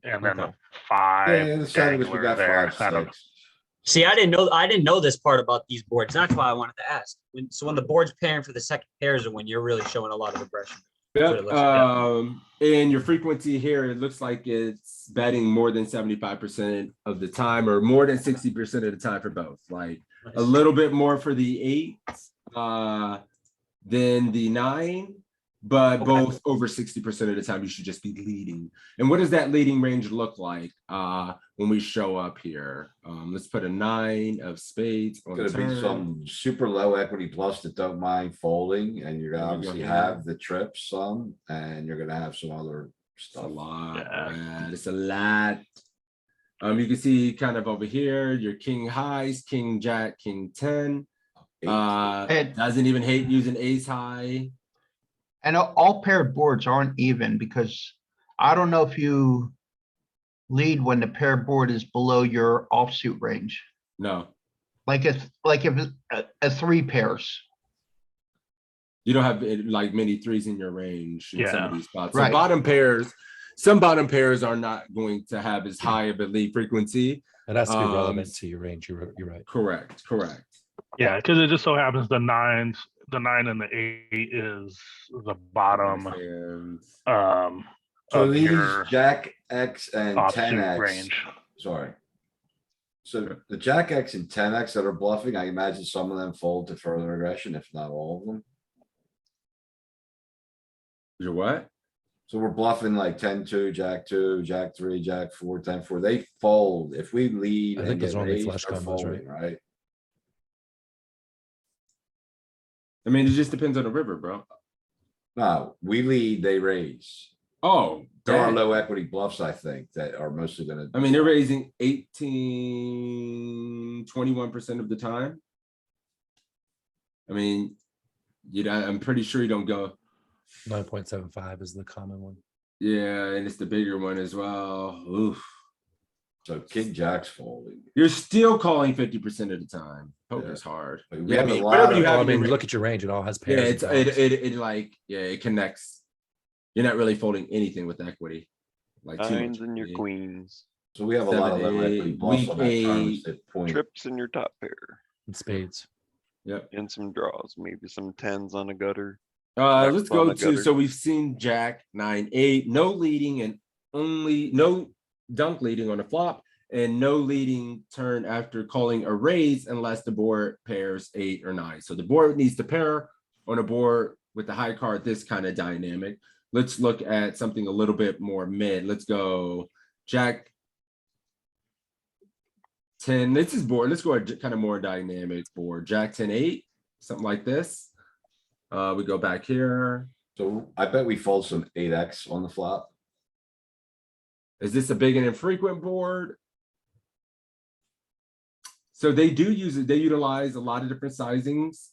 and then Okay. a 5. Yeah, the same as we dangler got there. 5, I don't- 6. See, I didn't know this part about these boards. That's why I wanted to ask. When the board's pairing for the second pairs are when you're really showing a lot of aggression. what it Yep. looks like, And your frequency here, it looks like it's betting more than 75% of the time, or more than 60% of the time for both. Like a little bit more for the 8 than the 9, but Okay. both over 60% of the time you should just be leading. And what does that leading range look like when we show up here? Let's put a 9 of spades on Gonna be turn. some super low equity plus that don't mind folding, and you're gonna There we go obviously here. have the trips some, and you're gonna have some other It's a stuff. lot, Yeah. man. It's a lot. You can see kind of over here, your king highs, king jack, king 10. And- Doesn't even hate using ace high. And all paired boards aren't even because I don't know if you lead when the paired board is below your offsuit range. No, Like if a 3 pairs. you don't have like many threes in your range in some of Yeah. these spots. So Right. bottom pairs, some bottom pairs are not going to have as high of a lead frequency. It has to be relevant Um, to your range. You're right. Correct. Yeah, because it just so happens the 9 and the 8 is the bottom And So of these your Jack X and ten offsuit X, range. sorry. So the Jack X and ten X that are bluffing, I imagine some of them fold to further aggression, if not all of them. you're what? So we're bluffing like 10-2, Jack 2, Jack 3, Jack 4, 10-4. They fold. If we lead I and think those get are only raised, flush they're combos, right? folding, right? I mean, it just depends on the river, bro. No, we lead, they raise. Oh, There are dang. low equity bluffs, I think, that are mostly gonna. I mean, they're raising 21% of the time. I mean, I'm pretty sure you don't go. 9.75 is the common one. Yeah, and it's the bigger one as well. Oof. So king jack's folding. You're still calling 50% of the time. Poker's hard. Like, we Yeah, I have a mean, lot whatever you of- have. Well, I in your mean, ra- look at your range. It all has Yeah, pairs. it's and dogs. it like it connects. You're not really folding anything with equity. Like too Nines much and your equity. queens, So we have a lot of low 7, equity 8, bluffs weak on that turn. 8. At point. trips in your top pair, And spades. Yep. and some draws, maybe some tens on a gutter. Let's Jacks on go the to, gutter. so we've seen Jack 9, 8, no leading and only no dunk leading on the flop and no leading turn after calling a raise unless the board pairs 8 or 9. So the board needs to pair on a board with the high card, this kind of dynamic. Let's look at something a little bit more mid. Let's go Jack 10. This is board. Let's go kind of more dynamic board. Jack 10, 8, something like this. We go back here. So I bet we fold some 8x on the flop. Is this a big and infrequent board? So they do use it. They utilize a lot of different sizings.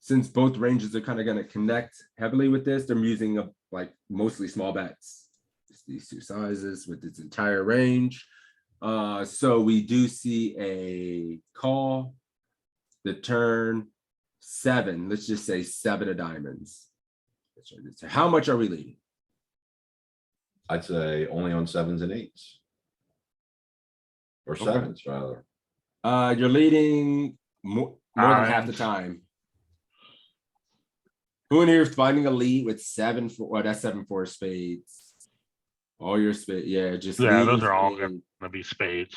Since both ranges are kind of going to connect heavily with this, they're using like mostly small bets. Just these two sizes with its entire range. So we do see a call, the turn 7. Let's just say 7 of diamonds. How much are we leading? I'd say only on 7s and 8s. Or Okay. 7s rather. You're leading more than half the Nines. time. Who in here is finding a lead with 7 for, well, that's 7-4 spades. All your spades, yeah, just Yeah, leading those are all spades. gonna be spades.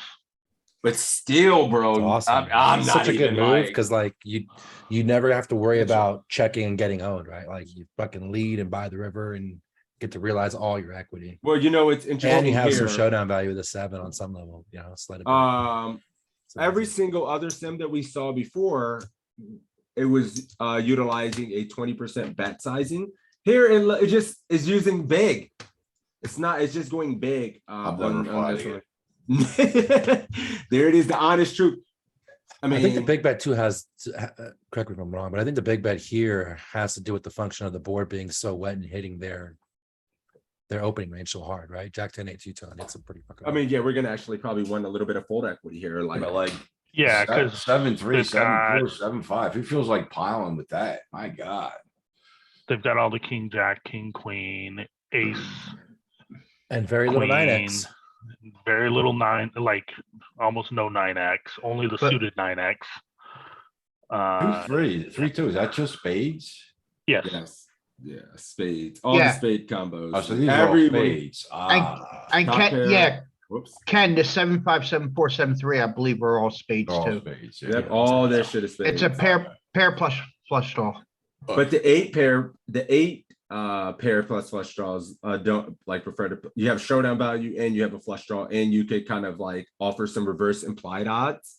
But still, bro, It's awesome. I'm It's not such a good even move like, because like you never have to worry That's right. about checking and getting owned, right? Like you fucking lead and buy the river and get to realize all your equity. well, you know, it's And interesting you have some here. showdown value with a 7 on some level, you know, sleight of hand. It's Every amazing. single other sim that we saw before, it was utilizing a 20% bet sizing. Here it just is using big. It's not, it's just going big. I'm never this fighting one. There it is, the honest truth. I mean, I think the big bet too has, correct me if I'm wrong, but I think the big bet here has to do with the function of the board being so wet and hitting their opening range so hard, right? Jack 10, 8, 2 tone. It's a pretty fucking. I mean, yeah, we're gonna actually probably want a little bit of fold equity here, like, But like. Yeah, se- because 7-3, they've 7-4, 7-5. Who feels like piling with that? My God. they've got all the king, jack, king, queen, ace, And very little 9x. very little 9, like almost no 9x, only the But- suited 9x. Who's 3-2? Is that just spades? Yes, yes, yeah, spades, all the Yeah. spade combos. Oh, so these are all Everybody, spades. Ah, And top Ken, pair. yeah, Whoops. Ken, the 7, 5, 7, 4, 7, 3, I believe are all spades they're all too. spades. Yep, Yeah. all this shit is spades. It's a pair plus flush draw. But the 8 pair plus flush draws don't like prefer to, you have showdown value and you have a flush draw and you could kind of like offer some reverse implied odds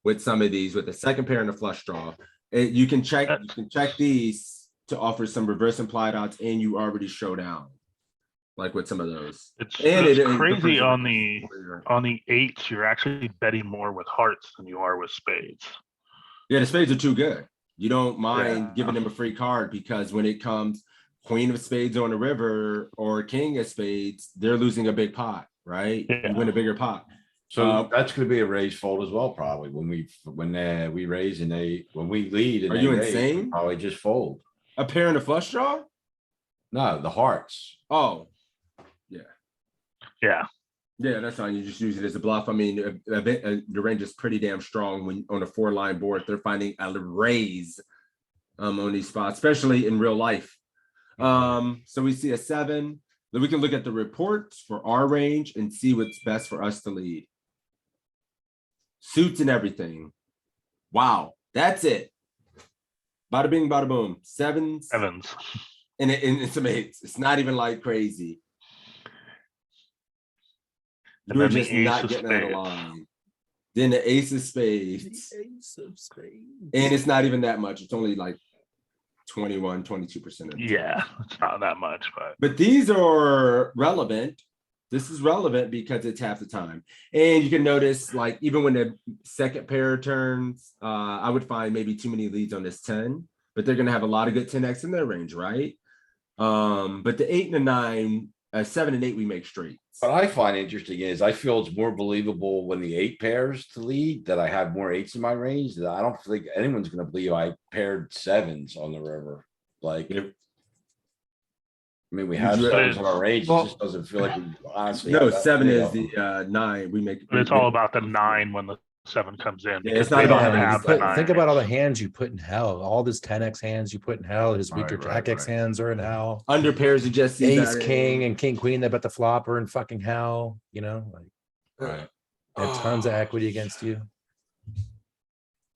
with some of these with the second pair and the flush draw. You can check these to offer some reverse implied odds and you already show down like with some of those. it's And it's it crazy on the 8s. You're actually betting more with hearts than you are with spades. Yeah, the spades are too good. You don't mind Yeah. giving them a free card because when it comes queen of spades on the river or king of spades, they're losing a big pot, right? Yeah. You win a bigger pot. So that's gonna be a raise fold as well, probably when we raise and when we lead. And Are they you raise, we insane? Probably just fold. A pair and a flush draw? No, the hearts. Oh, Yeah. Yeah, that's fine. You just use it as a bluff. I mean, the range is pretty damn strong when on a 4-line board. They're finding a raise on these spots, especially in real life. So we see a 7. Then we can look at the reports for our range and see what's best for us to lead. Suits and everything. Wow, that's it. Bada bing, bada boom. 7s. Evans. And it's some 8s. It's not even like crazy. And You're then the just ace not of getting out of spades. line. Then the ace of spades. Ace of spades. And it's not even that much. It's only like 21, 22%. Yeah, it's not that much, but But these are relevant. This is relevant because it's half the time. And you can notice, like, even when the second pair turns, I would find maybe too many leads on this 10, but they're going to have a lot of good 10x in their range, right? But the 8 and the 9, 7 and 8, we make straight. What I find interesting is I feel it's more believable when the 8 pairs to lead that I have more 8s in my range. That I don't think anyone's gonna believe I paired 7s on the river. Like, I mean, we have you- 7s in our range. It Well- just doesn't feel like we honestly. No, have that 7 many is of them. the 9. We make. it's all about the 9 when the 7 comes in. Yeah, Because it's not they don't about how have you the put- 9. Think about all the hands you put in hell. All this 10x hands you put in hell. His weaker Right, jack X right. hands are in hell. Under pairs of just Ace king and king queen that bet the flop are in fucking hell. You know, like Right. they have tons of Oh, equity against you.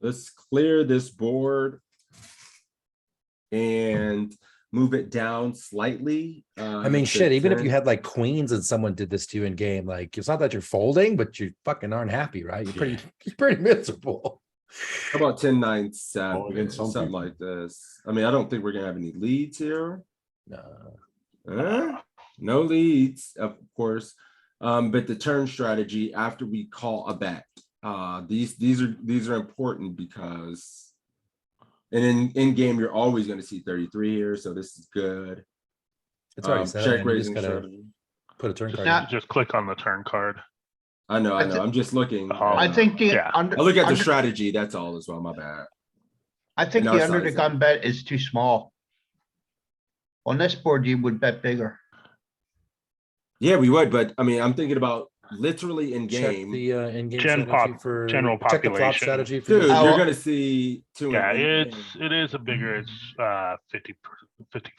Let's clear this board and move it down slightly. I mean, to shit, even if 10. you had like queens and someone did this to you in game, like it's not that you're folding, but you fucking aren't happy, right? You're pretty, you're pretty miserable. How about 10, 9, 7, Oh, against some something people. like this? I mean, I don't think we're gonna have any leads here. No. No leads, of course. But the turn strategy after we call a bet. These are important because, and in game you're always going to see 33 here, so this is good. It's already set. Check Man. You just raising gotta strategy. put a turn card. Now- in. Just click on the turn card. I know. I thi- I'm just looking. I think the Yeah. under. I look at the under- strategy. That's all as well. My bad. I think in our the under the sizing. gun bet is too small. On this board, you would bet bigger. Yeah, we would, but I mean, I'm thinking about literally in Check game. the in-game Gen strategy pop- for general check the flop population. strategy for Dude, this. Oh, you're gonna see 2 Yeah, in game. it is a bigger, it's 55%.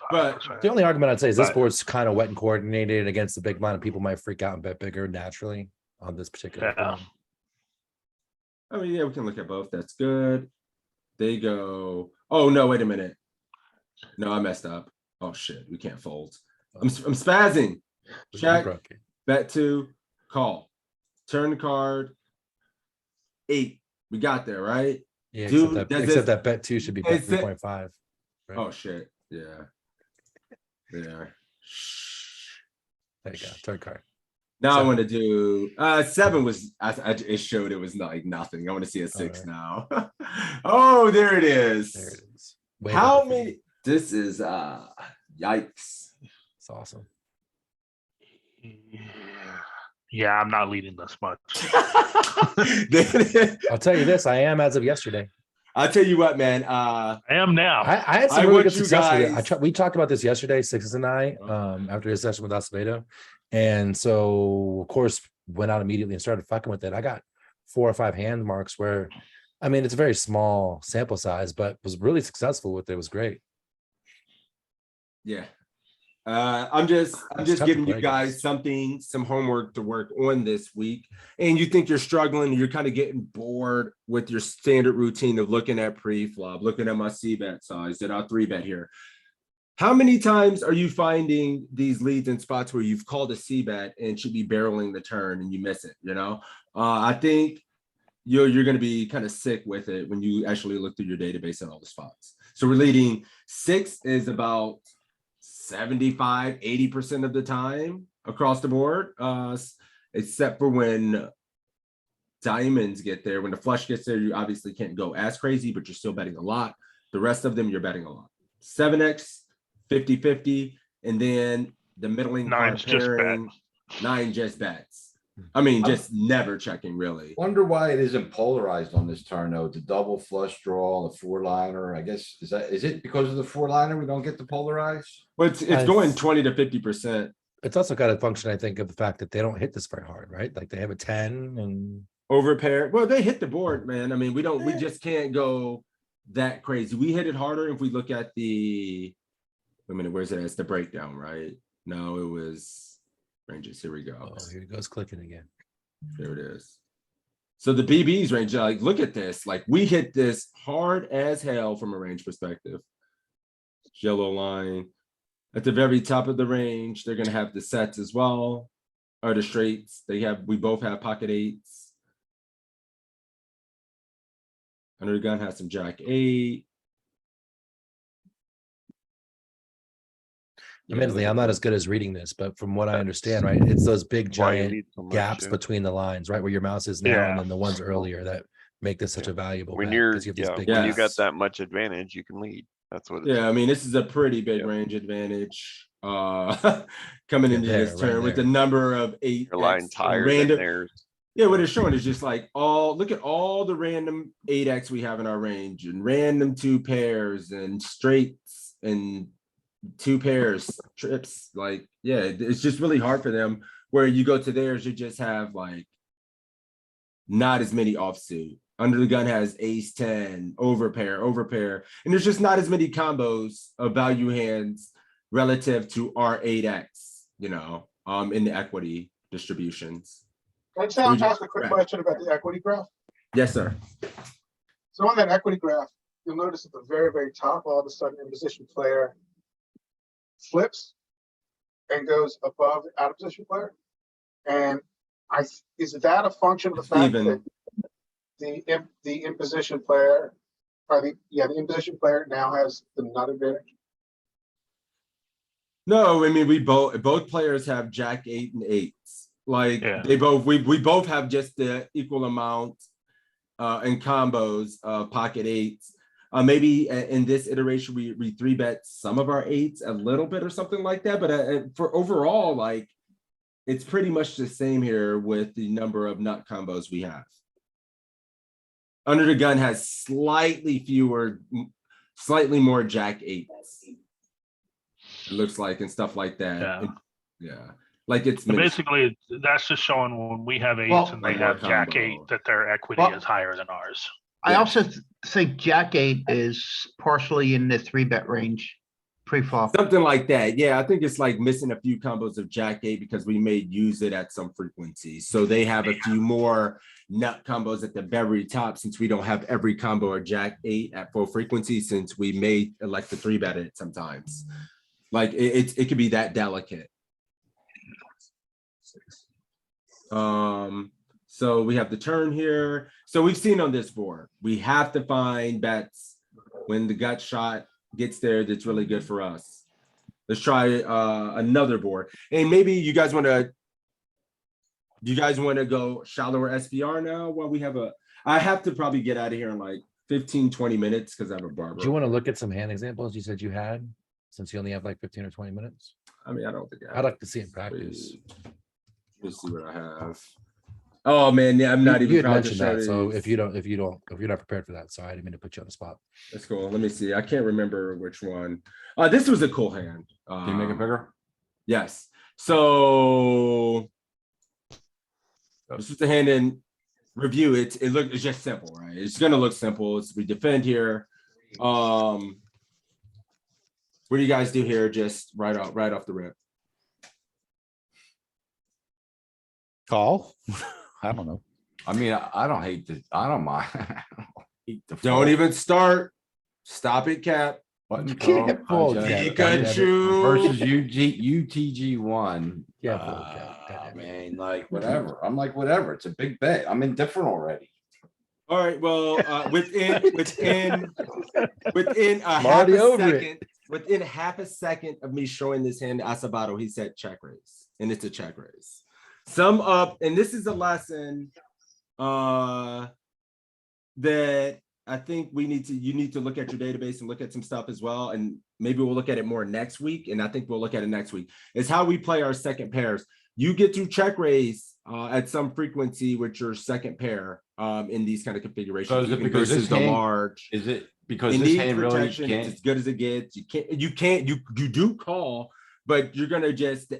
But- The only argument I'd say is this But- board's kind of wet and coordinated against the big blind, and people might freak out and bet bigger naturally on this particular. Yeah. board. I mean, yeah, we can look at both. That's good. They go, oh no, wait a minute. No, I messed up. Oh shit, we can't fold. I'm spazzing. Check, Broke it. bet 2, call. Turn the card. 8. We got there, right? Yeah, Dude, except, does that, this- except that bet 2 should be bet is it- 3.5. Right. Oh shit. Yeah. Yeah. There you go. Turn card. Now I 7. want to do 7 was it showed it was like nothing. I want to see a 6 now. Oh, there it is. There it is. Way How better for you. many? This is yikes. It's awesome. Yeah, I'm not leading this much. I'll tell you this, I am as of yesterday. I'll tell you what, man. I am now. I had some I really want good you success with it. guys- We talked about this yesterday, Sixes and I, after his session with Acevedo. And so, of course, went out immediately and started fucking with it. I got 4 or 5 hand marks where, I mean, it's a very small sample size, but was really successful with it. It was great. Yeah. I'm just It's tough to giving you play guys against. some homework to work on this week. And you think you're struggling, you're kind of getting bored with your standard routine of looking at pre-flop, looking at my C-bet size, did I 3-bet here? How many times are you finding these leads in spots where you've called a C-bet and should be barreling the turn and you miss it, you know? I think you're going to be kind of sick with it when you actually look through your database and all the spots. So we're leading 6 is about 75, 80% of the time across the board, except for when diamonds get there. When the flush gets there, you obviously can't go as crazy, but you're still betting a lot. The rest of them, you're betting a lot. 7x, 50-50, and then the middling card 9's just bet. pairing, 9 just bets. I mean, just never checking really. Wonder why it isn't polarized on this turn though, the double flush draw, the 4-liner, I guess, is it because of the 4-liner we don't get the polarized? Well, it's I going th- 20 to 50%. It's also got a function, I think, of the fact that they don't hit this very hard, right? Like they have a 10 and Over pair. Well, they hit the board, man. I mean, we just can't go that crazy. We hit it harder if we look at the, wait a minute, where's it? It's the breakdown, right? No, it was ranges. Here we go. oh, here it goes clicking again. There it is. So the BB's range, like, look at this. Like, we hit this hard as hell from a range perspective. Yellow line. At the very top of the range, they're gonna have the sets as well, or the straights. We both have pocket eights. Under the gun has some jack eight. Admittedly, I'm not as good as reading this, but from what I understand, right, it's those big Why you giant need so much, gaps yeah. between the lines, right, where your mouse is now, and Yeah. then the ones earlier that make this such a valuable When bet, you're, 'cause you have these yeah, big when you got gaps. that much advantage, you can lead. That's what. Yeah, I mean, this is a pretty big Yeah. range advantage. Coming Yeah, into there, this right turn with the there. number of eight. Your line's higher than theirs. Yeah, what it's showing is just like look at all the random 8x we have in our range, and random 2 pairs and straights and 2 pairs trips. Like, yeah, it's just really hard for them. Where you go to theirs, you just have like not as many offsuit. Under the gun has ace 10, overpair, and there's just not as many combos of value hands relative to our 8x, in the equity distributions. Can I just ask a quick question about the equity graph? Yes, sir. So on that equity graph, you'll notice at the very, very top, all of a sudden, in position player flips and goes above the out of position player. And is that a function of the fact that the in position player, or the in position player now has the nut advantage? No, I mean, we both players have jack 8 and 8s. Like, Yeah. we both have just the equal amount in combos of pocket 8s. Maybe in this iteration, we 3-bet some of our 8s a little bit or something like that. But for overall, like, it's pretty much the same here with the number of nut combos we have. Under the gun has slightly more jack 8s. It looks like, and stuff like that. Yeah. Yeah. Like it's So basically, that's just showing when we have eights and they like more have jack combo. 8 that their equity Well, is higher than ours. I Yeah. also think Jack 8 is partially in the 3-bet range pre-flop. Something like that. Yeah, I think it's like missing a few combos of jack 8 because we may use it at some frequency. So they have a few more nut combos at the very top, since we don't have every combo of jack 8 at full frequency, since we may elect to 3-bet it sometimes. Like it could be that delicate. So we have the turn here. So we've seen on this board, we have to find bets when the gut shot gets there that's really good for us. Let's try another board. And maybe you guys want to go shallower SPR now while we have I have to probably get out of here in like 15-20 minutes because I have a barber. Do you want to look at some hand examples you said you had, since you only have like 15 or 20 minutes? I mean, I don't think I'd like to see it in practice. Let me see what I have. Oh man, yeah, I'm not You even had proud to mentioned show that, so these. if you're not prepared for that, sorry, I didn't mean to put you on the spot. That's cool. Let me see. I can't remember which one. This was a cool hand. Can you make it bigger? Yes. So this is the hand in review. It's just simple, right? It's gonna look simple. We defend here. What do you guys do here? Just right off the rip. Call? I don't know. I mean, I don't hate I don't mind. Don't fold. even start. Stop it, Cap. Button You can't call, fold, hijack, Cap. Pikachu. versus UTG1. Yeah, fold, Cap. I mean, like, whatever. I'm like, whatever. It's a big bet. I'm indifferent already. All right. Well, within half a second of me showing this hand to Acevedo, he said check raise, and it's a check raise. Sum up, and this is a lesson that I think you need to look at your database and look at some stuff as well. And maybe we'll look at it more next week. And I think we'll look at it next week. Is how we play our second pairs. You get to check raise at some frequency with your second pair in these kind of configurations. So is it because versus this the hand- large? Is it because It this needs hand really protection. It's can't? as good as it gets. You do call, but you're gonna just the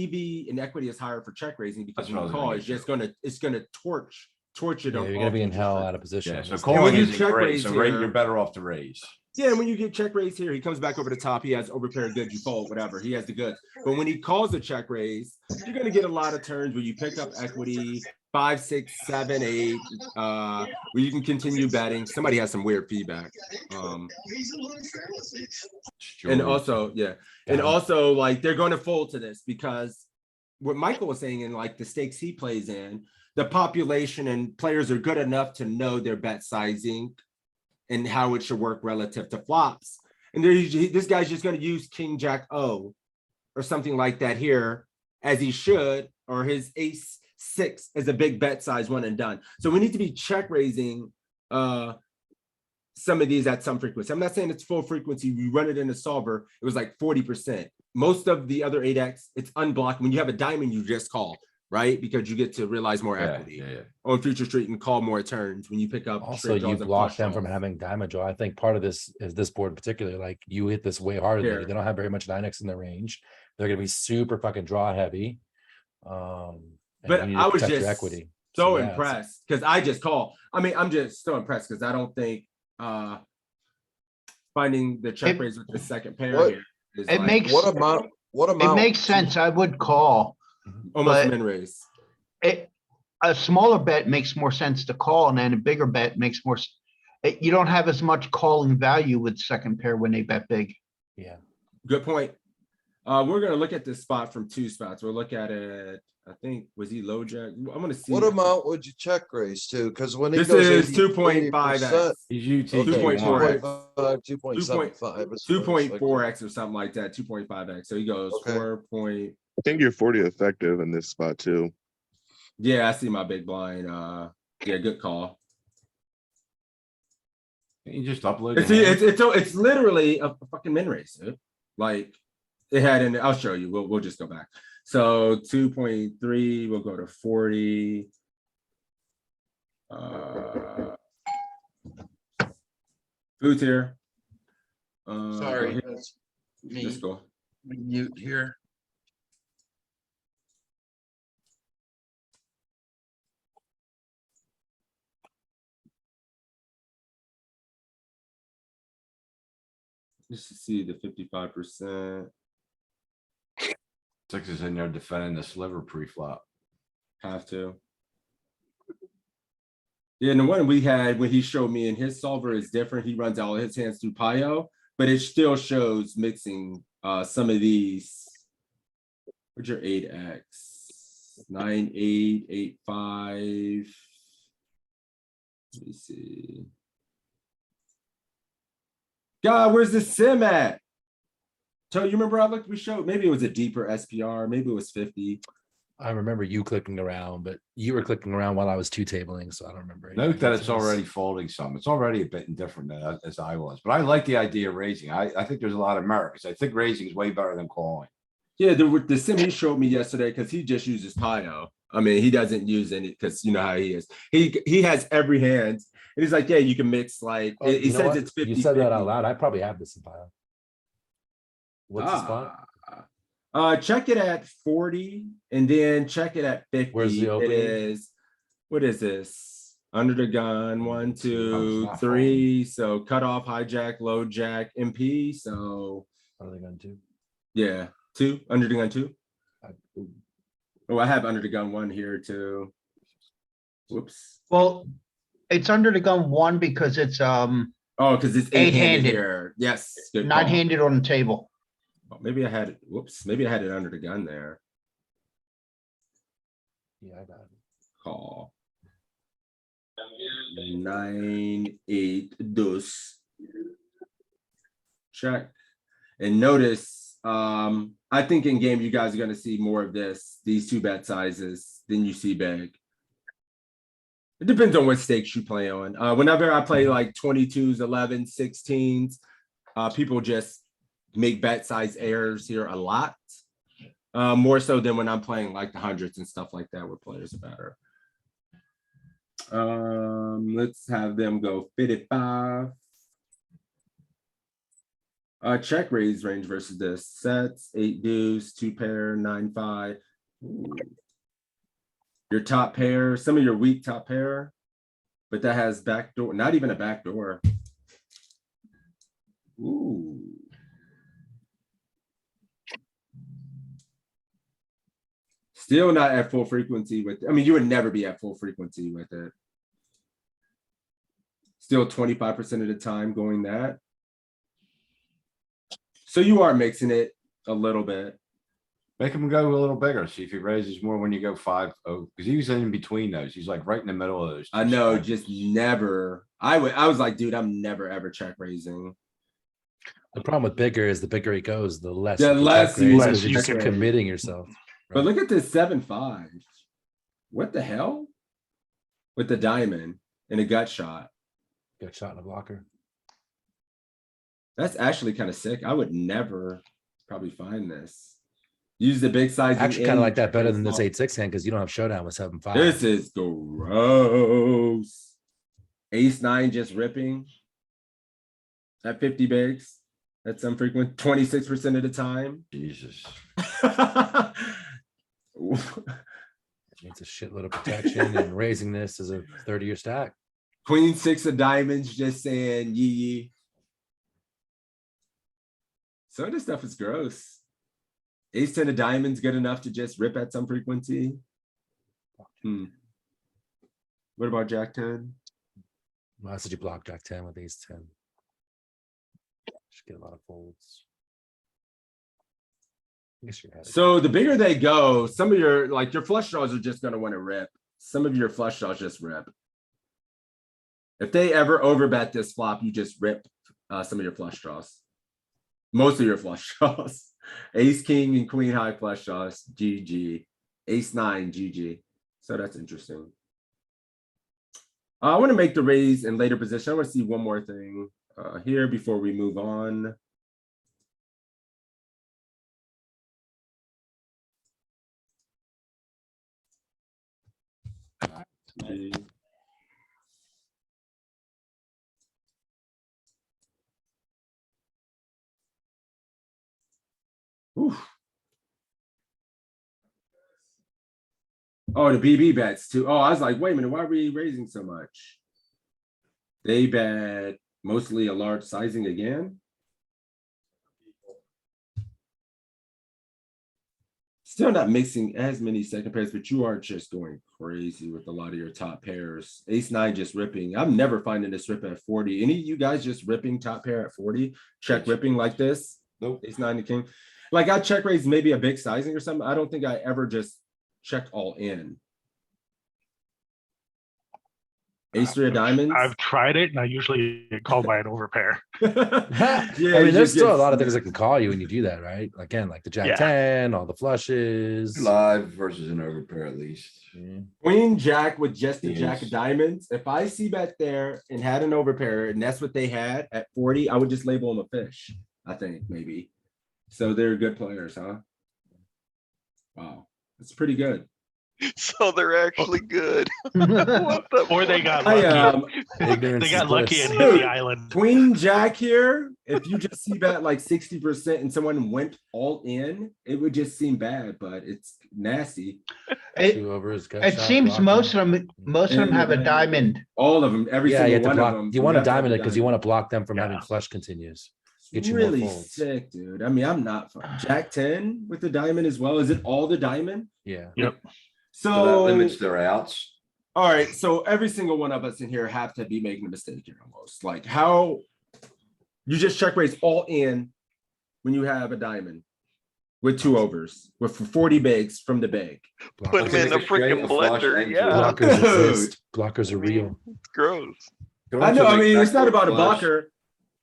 EV and equity is higher for check raising because That's what I when was you gonna call, get it's gonna torch it Yeah, on you're all gonna be in future hell streets. out of position. Yeah, on so this. calling you isn't check great, raise so here- you're better off to raise. Yeah, when you get check raise here, he comes back over the top. He has overpaired goods, you fold, whatever. He has the goods. But when he calls a check raise, you're gonna get a lot of turns where you pick up equity 5, 6, 7, 8, where you can continue betting. Somebody has some weird feedback. And also, yeah, and Got him. also like they're going to fold to this because what Michael was saying in like the stakes he plays in, the population and players are good enough to know their bet sizing and how it should work relative to flops. And this guy's just going to use King Jack O or something like that here as he should, or his ace 6 as a big bet size one and done. So we need to be check raising some of these at some frequency. I'm not saying it's full frequency. We run it in a solver, it was like 40%. Most of the other 8x, it's unblocked. When you have a diamond, you just call, right? Because you get to realize more equity. On future street and call more turns when you pick up. Also, straight you draws and block flush them from draws. having diamond draw. I think part of this is this board in particular, like you hit this way harder. Here. They don't have very much 9x in their range. They're gonna be super fucking draw heavy. And But you need to I was protect your just equity. so yeah, it's- impressed because I just call. I mean, I'm just so impressed because I don't think finding the check raise with the second pair What- here is It like makes, What amount, what it amount? makes sense. I would call. almost but- min raise. A smaller bet makes more sense to call, and then a bigger bet makes more. You don't have as much calling value with second pair when they bet big. Yeah. Good point. We're gonna look at this spot from 2 spots. We'll look at it. I think was he low jack? I'm gonna see. What amount would you check raise to? Cause when he This goes is 80%. 2.5x. He's UT. Okay, 2.4x. 2.75, 2.4x or something like that. 2.5x. So he goes Okay. 4 point. I think you're 40 effective in this spot too. Yeah, I see my big blind. Yeah, good call. You just upload. It's literally a fucking min raise, dude. Like it had in. I'll show you. We'll just go back. So 2.3. We'll go to 40. Food's here. Sorry. Here. that's Let's Me, go. mute here. Just to see the 55%. 6 is in there defending the sliver pre-flop. Have to. Yeah, and the one we had when he showed me in his solver is different. He runs all his hands through Pio, but it still shows mixing some of these. What's your 8x? 9, 8, 8, 5. Let me see. God, where's the sim at? So you remember we showed, maybe it was a deeper SPR, maybe it was 50. I remember you clicking around, but you were clicking around while I was two tabling, so I don't remember. Note that it's anything. already folding some. It's already a bit different than as I was, but I like the idea of raising. I think there's a lot of merit because I think raising is way better than calling. Yeah, the sim he showed me yesterday because he just uses Pio. I mean, he doesn't use any because you know how he is. He has every hand, and he's like, yeah, you can mix like Oh, he you know says what? it's 50. You said that out loud. I probably have this in file. What's the spot? Check it at 40 and then check it at 50. Where's the It opening? is, what is this? Under the gun, 1, it's 2, not 3. So cut off, hijack, low jack, MP. So What are they going to? yeah, 2, under the gun 2. Ooh. Oh, I have under the gun 1 here too. Whoops. Well, it's under the gun 1 because it's Oh, because it's 8-handed Eight-handed. here. Yes. Good not call. handed on the table. Oh, maybe I had it. Whoops. Maybe I had it under the gun there. Yeah, I got it. Call. 9, 8, deuce. Check. And notice, I think in game you guys are going to see more of these 2 bet sizes than you see big. It depends on what stakes you play on. Whenever I play like 22s, 11s, 16s, people just make bet size errors here a lot. More so than when I'm playing like the hundreds and stuff like that where players are better. Let's have them go 55. Check raise range versus this. Sets, 8 deuce, 2 pair, 9-5. Ooh. Your top pair, some of your weak top pair, but that has backdoor, not even a backdoor. Ooh. Still not at full frequency with, I mean, you would never be at full frequency with it. Still 25% of the time going that. So you are mixing it a little bit. Make him go a little bigger. See if he raises more when you go 5-0, because he was in between those. He's like right in the middle of those. I two know, spots. just never. I was like, dude, I'm never ever check raising. The problem with bigger is the bigger he goes, the less. The you can less check you raise, can 'cause you're just check raise. committing yourself. But right? look at this 7-5. What the hell? With the diamond and a gut shot. Good shot in a blocker. That's actually kind of sick. I would never probably find this. Use the big size. Actually, kind of like that better than this 8-6 hand because you don't have showdown with 7-5. This is gross. Ace 9 just ripping. At 50 bigs. That's unfrequent. 26% of the time. Jesus. It's a shitload of protection, and raising this is a 30-year stack. Queen 6 of diamonds just saying yee yee. Some of this stuff is gross. Ace 10 of diamonds good enough to just rip at some frequency. What about Jack 10? Why did you block Jack 10 with Ace 10? Should get a lot of folds. I guess you're So the bigger they go, some of your like your flush draws are just going to want to rip. Some of your flush draws just rip. If they ever overbet this flop, you just rip some of your flush draws. Most of your flush draws. Ace, king, and queen high flush draws. GG. Ace 9, GG. So that's interesting. I want to make the raise in later position. I want to see one more thing here before we move on. Oof. Oh, the BB bets too. Oh, I was like, wait a minute, why are we raising so much? They bet mostly a large sizing again. Still not mixing as many second pairs, but you are just going crazy with a lot of your top pairs. Ace 9 just ripping. I'm never finding this rip at 40. Any of you guys just ripping top pair at 40? Check ripping like this? Nope. Ace 9 to king. Like I check raise maybe a big sizing or something. I don't think I ever just check all in. Ace 3 of diamonds. I've tried it and I usually get called by an overpair. I mean, there's still a lot of things that can call you when you do that, right? Again, like the Jack 10, all the flushes. Live versus an overpair at least. Queen Jack with just the Yes. Jack of diamonds. If I see bet there and had an overpair and that's what they had at 40, I would just label them a fish. I think maybe. So they're good players, huh? Wow, that's pretty good. So they're actually good. Or they got I, lucky. Ignorance They is got lucky bliss. and hit Dude, the island. Queen Jack here. If you just see bet like 60% and someone went all in, it would just seem bad, but it's nasty. It, 2 overs. gut it shot, seems blocking. most of them have a diamond. All of them, every Yeah, you single have to one of block. them. You want to have to have diamond it because you want to block them from Yeah. having flush continues. Get you more really folds. sick, dude. I mean, I'm not Jack 10 with the diamond as well. Is it all the diamond? Yeah. Yep. So that So limits their outs. all right, so every single one of us in here have to be making a mistake here almost. Like how you just check raise all in when you have a diamond with 2 overs with 40 bigs from the big. Put them in the Take a straight, freaking a flush, blender. and Yeah. Blockers Dude. exist. Blockers are real. It's gross. I know. I mean, it's not about a blocker.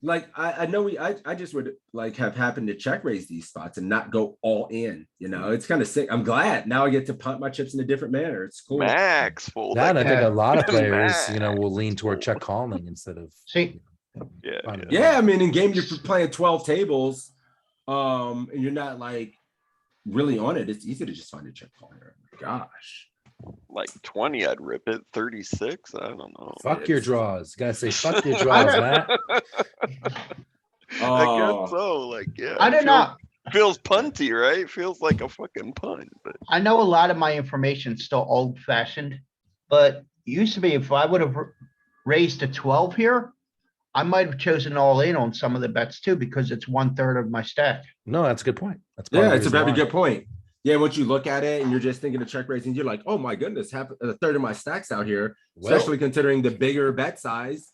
Like I know I just would like have happened to check raise these spots and not go all in. You know, it's kind of sick. I'm glad now I get to punt my chips in a different manner. It's cool. Max fold. That, and I think a lot of players, Max. will lean toward check calling instead of. See, Yeah. finding a Yeah, I way. mean, in game you're playing 12 tables, and you're not like really on it. It's easy to just find a check call here. Gosh. Like 20, I'd rip it. 36, I don't know. Fuck your draws. You gotta say fuck your I draws, don't- Matt. I guess Oh, so, like, yeah. I it don't know. Feels punty, right? Feels like a fucking punt, but I know a lot of my information's still old fashioned, but used to be if I would have raised to 12 here, I might have chosen all in on some of the bets too, because it's 1/3 of my stack. No, that's a good point. That's part yeah, of the it's a reason very why. good point. Yeah, once you look at it and you're just thinking of check raising, you're like, oh my goodness, half a third of my stacks out here, Well, especially considering the bigger bet size.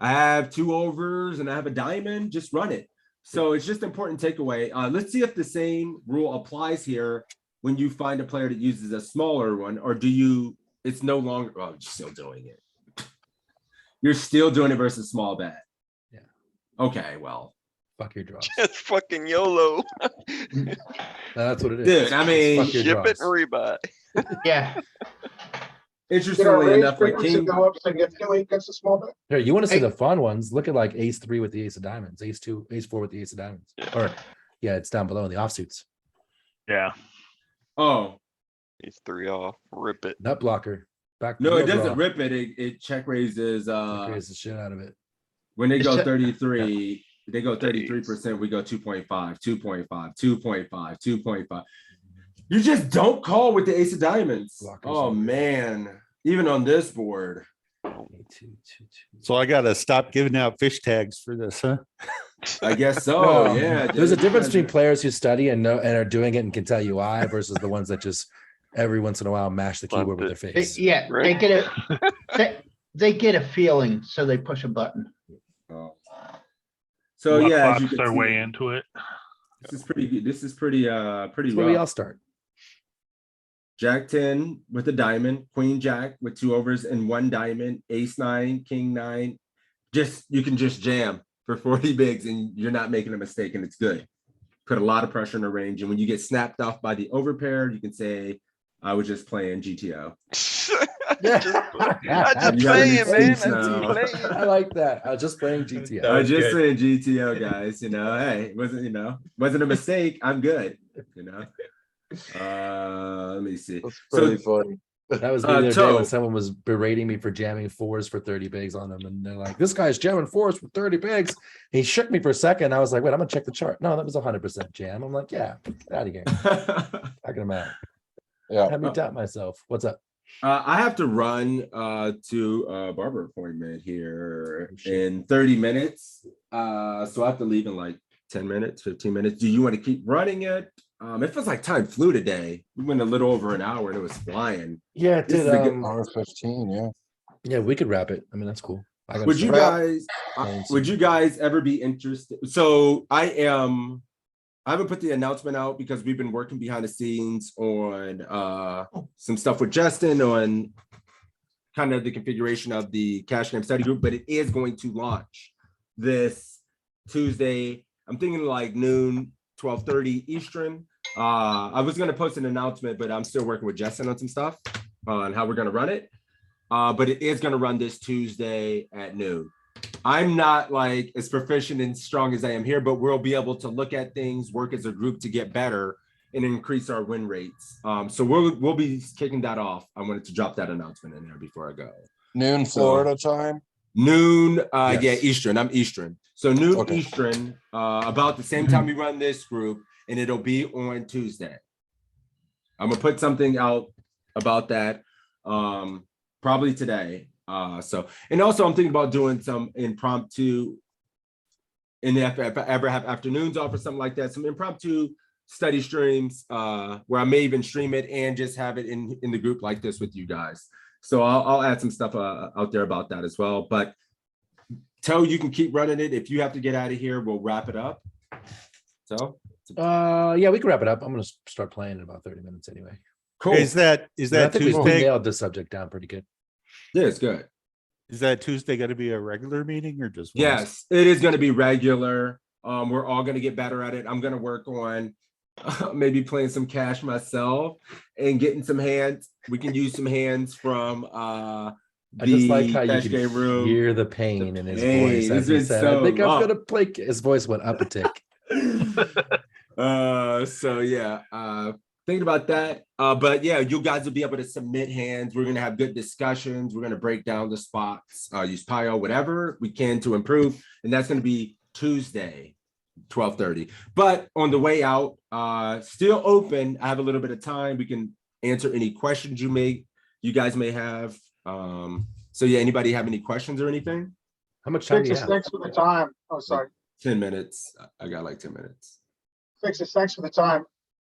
I have 2 overs and I have a diamond, just run it. So it's just important takeaway. Let's see if the same rule applies here when you find a player that uses a smaller one, or do you, it's no longer, oh, you're still doing it. You're still doing it versus small bet. Yeah. Okay, well. fuck your draws. it's fucking YOLO. That's what it is. Dude, I mean, Fuck your Ship it draws. and rebuy. Yeah. Did our Interestingly raise enough, like frequency King, go up significantly against a small bet? Here, you want to see Hey. the fun ones? Look at like ace 3 with the ace of diamonds, ace 2, ace 4 with the ace of diamonds. Or yeah, it's down below in the offsuits. Yeah. oh, He's 3 off. Rip it. Nut blocker. Back no, it draw. doesn't rip it. It check raises, Raise the shit out of it. when they It's go a- 33, they go 33%, we go 2.5, 2.5, 2.5, 2.5. You just don't call with the ace of diamonds. Blockers Oh over. man, even on this board. So I gotta stop giving out fish tags for this, huh? I guess so. No, Yeah. There's a dude. difference between players who study and know and are doing it and can tell you why versus the ones that just every once in a while mash the keyboard with their They- face. Yeah, they Right. get they get a feeling, so they push a button. Oh. So yeah, as you Box can their see, way into it. this is pretty good. This is pretty That's where we all rough. start. Jack 10 with a diamond, Queen Jack with 2 overs and 1 diamond, Ace 9, King 9. Just you can just jam for 40 bigs and you're not making a mistake and it's good. Put a lot of pressure in the range. And when you get snapped off by the overpair, you can say, I was just playing GTO. I'm just You gotta playing, make man. sense I'm now. just playing. I like that. I was just playing GTO. I was just saying GTO, guys. Hey, it wasn't a mistake. I'm good. Let me see. That's So- pretty funny. That was me the other day Toe. when someone was berating me for jamming 4s for 30 bigs on them. And they're like, this guy's jamming 4s for 30 bigs. He shook me for a second. I was like, wait, I'm gonna check the chart. No, that was 100% jam. I'm like, yeah, get out of here. Talking about. Yeah. Let me doubt myself. What's up? I have to run to a barber appointment here Oh, shit. in 30 minutes. So I have to leave in like 10 minutes, 15 minutes. Do you want to keep running it? It feels like time flew today. We went a little over an hour and it was flying. Yeah, it This did. is a good- Hour 15, yeah. Yeah, we could wrap it. I mean, that's cool. I gotta Would you start. guys playing would some- you guys ever be interested? So I haven't put the announcement out because we've been working behind the scenes on some stuff with Justin on kind of the configuration of the cash game study group, but it is going to launch this Tuesday. I'm thinking like noon, 12:30 Eastern. I was going to post an announcement, but I'm still working with Justin on some stuff on how we're going to run it. But it is going to run this Tuesday at noon. I'm not like as proficient and strong as I am here, but we'll be able to look at things, work as a group to get better and increase our win rates. So we'll be kicking that off. I wanted to drop that announcement in there before I go. Noon Florida time. Noon, yeah, Yes. Eastern. I'm Eastern. So noon Okay. Eastern, about the same time we run this group, and it'll be on Tuesday. I'm gonna put something out about that probably today. And also I'm thinking about doing some impromptu, and if I ever have afternoons off or something like that, some impromptu study streams where I may even stream it and just have it in the group like this with you guys. So I'll add some stuff out there about that as well. But Toe, you can keep running it. If you have to get out of here, we'll wrap it up. So Yeah, we can wrap it up. I'm gonna start playing in about 30 minutes anyway. cool. Is that I Tuesday? think we nailed this subject down pretty good. Yeah, it's good. Is that Tuesday gonna be a regular meeting or just? one? Yes, it is going to be regular. We're all going to get better at it. I'm going to work on maybe playing some cash myself and getting some hands. We can use some hands from I just like how you cash can game room. hear the pain in his pain. voice as It's he been said, so I think I'm long. gonna play. His voice went up a tick. So yeah, thinking about that. But yeah, you guys will be able to submit hands. We're gonna have good discussions. We're gonna break down the spots, use Pio, whatever we can to improve. And that's gonna be Tuesday 12:30. But on the way out, still open. I have a little bit of time. We can answer any questions you guys may have. So yeah, anybody have any questions or anything? How much time do you Fixes, have? thanks for the time. Oh, sorry. 10 minutes. I got like 10 minutes. Fixes, thanks for the time.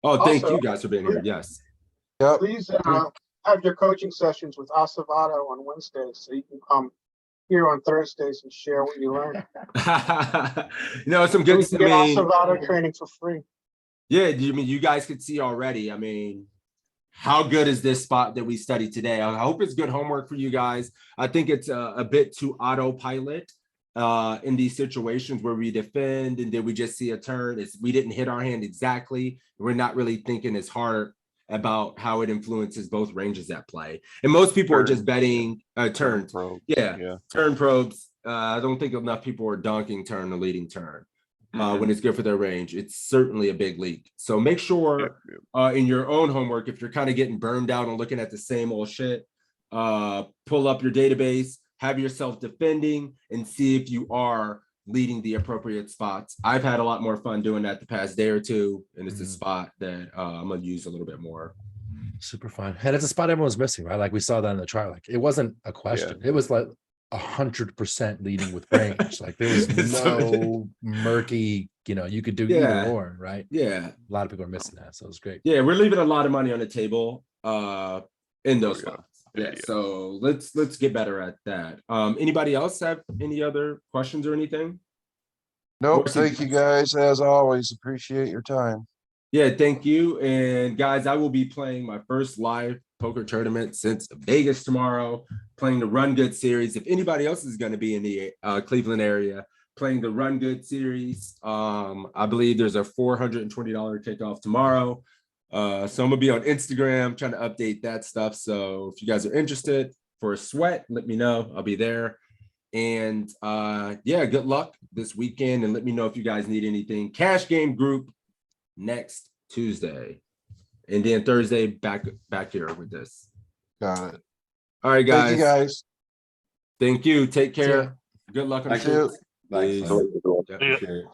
Oh, thank Also, you guys for being here. Yes. Yep. Please have your coaching sessions with Acevedo on Wednesdays so you can come here on Thursdays and share what you learned. Some So good. we can get Acevedo training for free. Yeah, you guys could see already. I mean, how good is this spot that we studied today? I hope it's good homework for you guys. I think it's a bit too autopilot in these situations where we defend and then we just see a turn. We didn't hit our hand exactly. We're not really thinking as hard about how it influences both ranges at play. And most people are just betting turns. Probes, Yeah, turn probes. I don't think enough people are donking turn the leading turn. When it's good for their range. It's certainly a big leak. So make sure in your own homework, if you're kind of getting burned out and looking at the same old shit, pull up your database, have yourself defending, and see if you are leading the appropriate spots. I've had a lot more fun doing that the past day or two, and it's a spot that I'm gonna use a little bit more. Super fun. And it's a spot everyone's missing, right? Like we saw that in the trial. Like it wasn't a question. It was like 100% leading with range. Like there was no murky, you could do either or, right? Yeah. A lot of people are missing that. So it's great. Yeah, we're leaving a lot of money on the table in those spots. Yeah. So let's get better at that. Anybody else have any other questions or anything? Nope. Thank you guys. As always, appreciate your time. Yeah, thank you. And guys, I will be playing my first live poker tournament since Vegas tomorrow, playing the Run Good series. If anybody else is going to be in the Cleveland area, playing the Run Good series, I believe there's a $420 kickoff tomorrow. So I'm gonna be on Instagram trying to update that stuff. So if you guys are interested for a sweat, let me know. I'll be there. And yeah, good luck this weekend. And let me know if you guys need anything. Cash game group next Tuesday. And then Thursday back here with this. Got it. All right, guys. Thank you guys. Thank you. Take care. Good luck on the Thank you. shoots. Thanks. Peace. Yeah. Appreciate it.